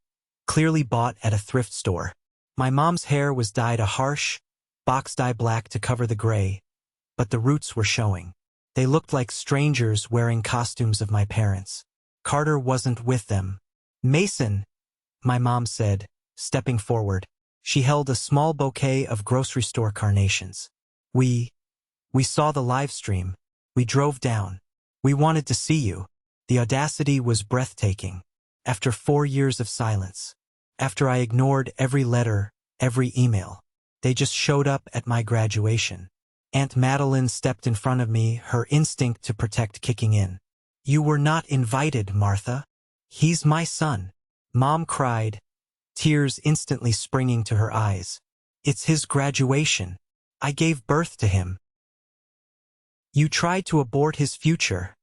clearly bought at a thrift store. My mom's hair was dyed a harsh, box-dye black to cover the gray, but the roots were showing. They looked like strangers wearing costumes of my parents. Carter wasn't with them. "Mason," my mom said, stepping forward. She held a small bouquet of grocery store carnations. We saw the live stream. We drove down. We wanted to see you." The audacity was breathtaking. After 4 years of silence. After I ignored every letter, every email. They just showed up at my graduation. Aunt Madeline stepped in front of me, her instinct to protect kicking in. "You were not invited, Martha. He's my son." Mom cried, tears instantly springing to her eyes. "It's his graduation. I gave birth to him." "You tried to abort his future,"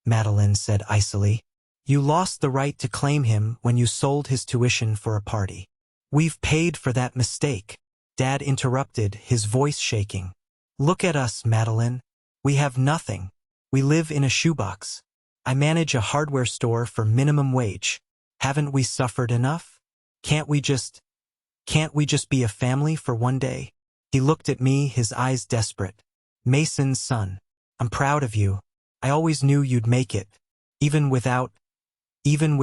Madeline said icily. "You lost the right to claim him when you sold his tuition for a party." "We've paid for that mistake," Dad interrupted, his voice shaking. "Look at us, Madeline. We have nothing. We live in a shoebox. I manage a hardware store for minimum wage. Haven't we suffered enough? Can't we just be a family for one day?" He looked at me, his eyes desperate. "Mason's son. I'm proud of you. I always knew you'd make it. Even with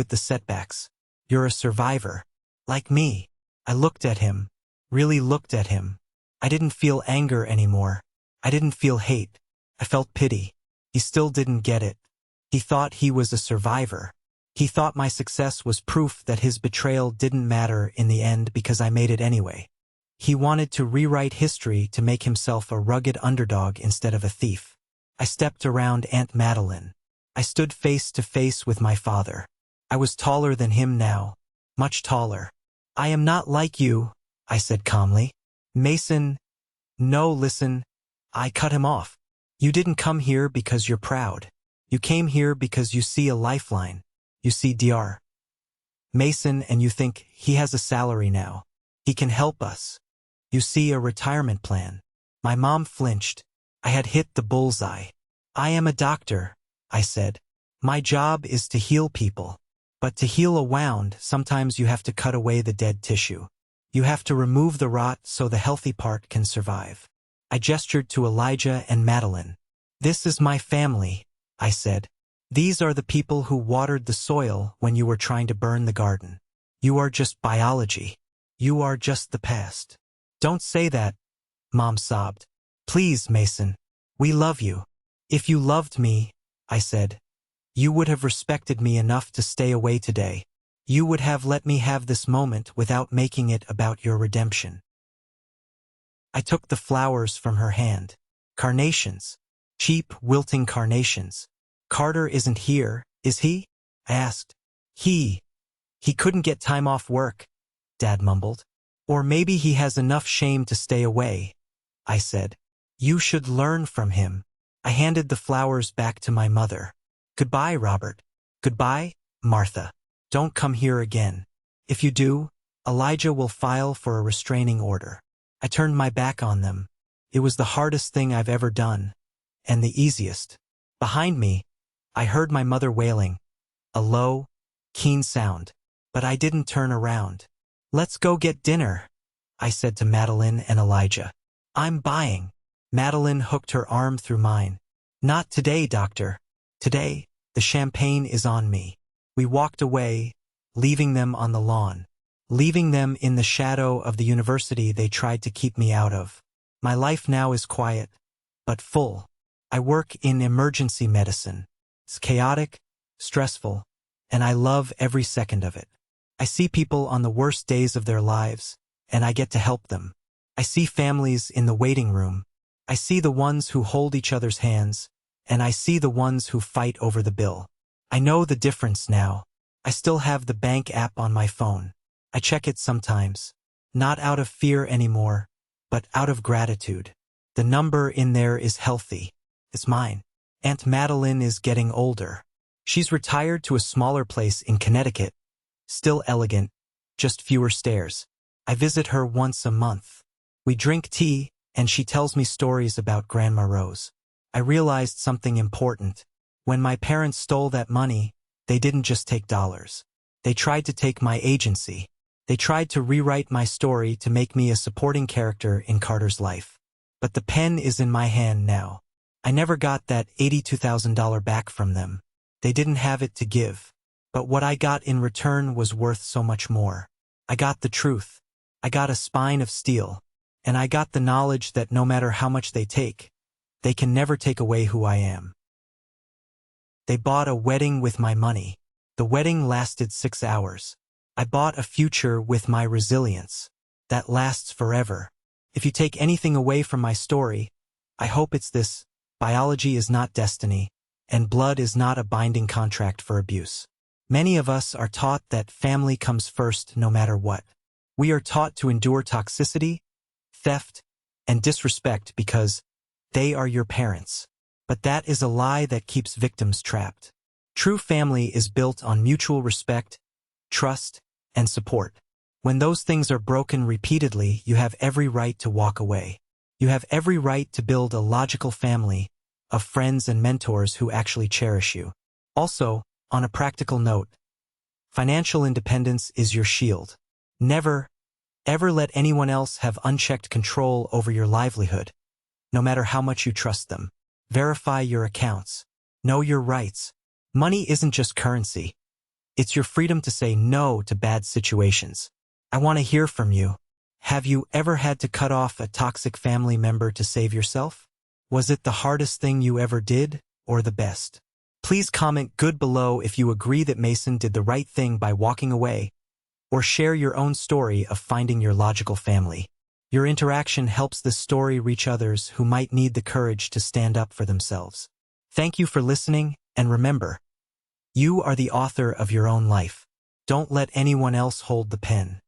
the setbacks. You're a survivor. Like me." I looked at him. Really looked at him. I didn't feel anger anymore. I didn't feel hate. I felt pity. He still didn't get it. He thought he was a survivor. He thought my success was proof that his betrayal didn't matter in the end because I made it anyway. He wanted to rewrite history to make himself a rugged underdog instead of a thief. I stepped around Aunt Madeline. I stood face to face with my father. I was taller than him now, much taller. I am not like you, I said calmly. Mason, no, listen. I cut him off. You didn't come here because you're proud. You came here because you see a lifeline. You see Dr. Mason and you think he has a salary now. He can help us. You see a retirement plan. My mom flinched. I had hit the bullseye. I am a doctor, I said. My job is to heal people. But to heal a wound, sometimes you have to cut away the dead tissue. You have to remove the rot so the healthy part can survive. I gestured to Elijah and Madeline. This is my family, I said. These are the people who watered the soil when you were trying to burn the garden. You are just biology. You are just the past. Don't say that, Mom sobbed. Please, Mason. We love you. If you loved me, I said, you would have respected me enough to stay away today. You would have let me have this moment without making it about your redemption. I took the flowers from her hand. Carnations. Cheap, wilting carnations. Carter isn't here, is he? I asked. He couldn't get time off work, Dad mumbled. Or maybe he has enough shame to stay away, I said. You should learn from him. I handed the flowers back to my mother. Goodbye, Robert. Goodbye, Martha. Don't come here again. If you do, Elijah will file for a restraining order. I turned my back on them. It was the hardest thing I've ever done, and the easiest. Behind me, I heard my mother wailing, a low, keen sound, but I didn't turn around. Let's go get dinner, I said to Madeline and Elijah. I'm buying. Madeline hooked her arm through mine. Not today, Doctor. Today, the champagne is on me. We walked away, leaving them on the lawn, leaving them in the shadow of the university they tried to keep me out of. My life now is quiet, but full. I work in emergency medicine. It's chaotic, stressful, and I love every second of it. I see people on the worst days of their lives, and I get to help them. I see families in the waiting room. I see the ones who hold each other's hands, and I see the ones who fight over the bill. I know the difference now. I still have the bank app on my phone. I check it sometimes, not out of fear anymore, but out of gratitude. The number in there is healthy. It's mine. Aunt Madeline is getting older. She's retired to a smaller place in Connecticut. Still elegant, just fewer stairs. I visit her once a month. We drink tea, and she tells me stories about Grandma Rose. I realized something important. When my parents stole that money, they didn't just take dollars. They tried to take my agency. They tried to rewrite my story to make me a supporting character in Carter's life. But the pen is in my hand now. I never got that $82,000 back from them. They didn't have it to give. But what I got in return was worth so much more. I got the truth. I got a spine of steel. And I got the knowledge that no matter how much they take, they can never take away who I am. They bought a wedding with my money. The wedding lasted 6 hours. I bought a future with my resilience. That lasts forever. If you take anything away from my story, I hope it's this: biology is not destiny, and blood is not a binding contract for abuse. Many of us are taught that family comes first no matter what. We are taught to endure toxicity, theft, and disrespect because they are your parents. But that is a lie that keeps victims trapped. True family is built on mutual respect, trust, and support. When those things are broken repeatedly, you have every right to walk away. You have every right to build a logical family of friends and mentors who actually cherish you. Also, on a practical note, financial independence is your shield. Never, ever let anyone else have unchecked control over your livelihood, no matter how much you trust them. Verify your accounts. Know your rights. Money isn't just currency. It's your freedom to say no to bad situations. I want to hear from you. Have you ever had to cut off a toxic family member to save yourself? Was it the hardest thing you ever did, or the best? Please comment good below if you agree that Mason did the right thing by walking away, or share your own story of finding your logical family. Your interaction helps this story reach others who might need the courage to stand up for themselves. Thank you for listening, and remember, you are the author of your own life. Don't let anyone else hold the pen.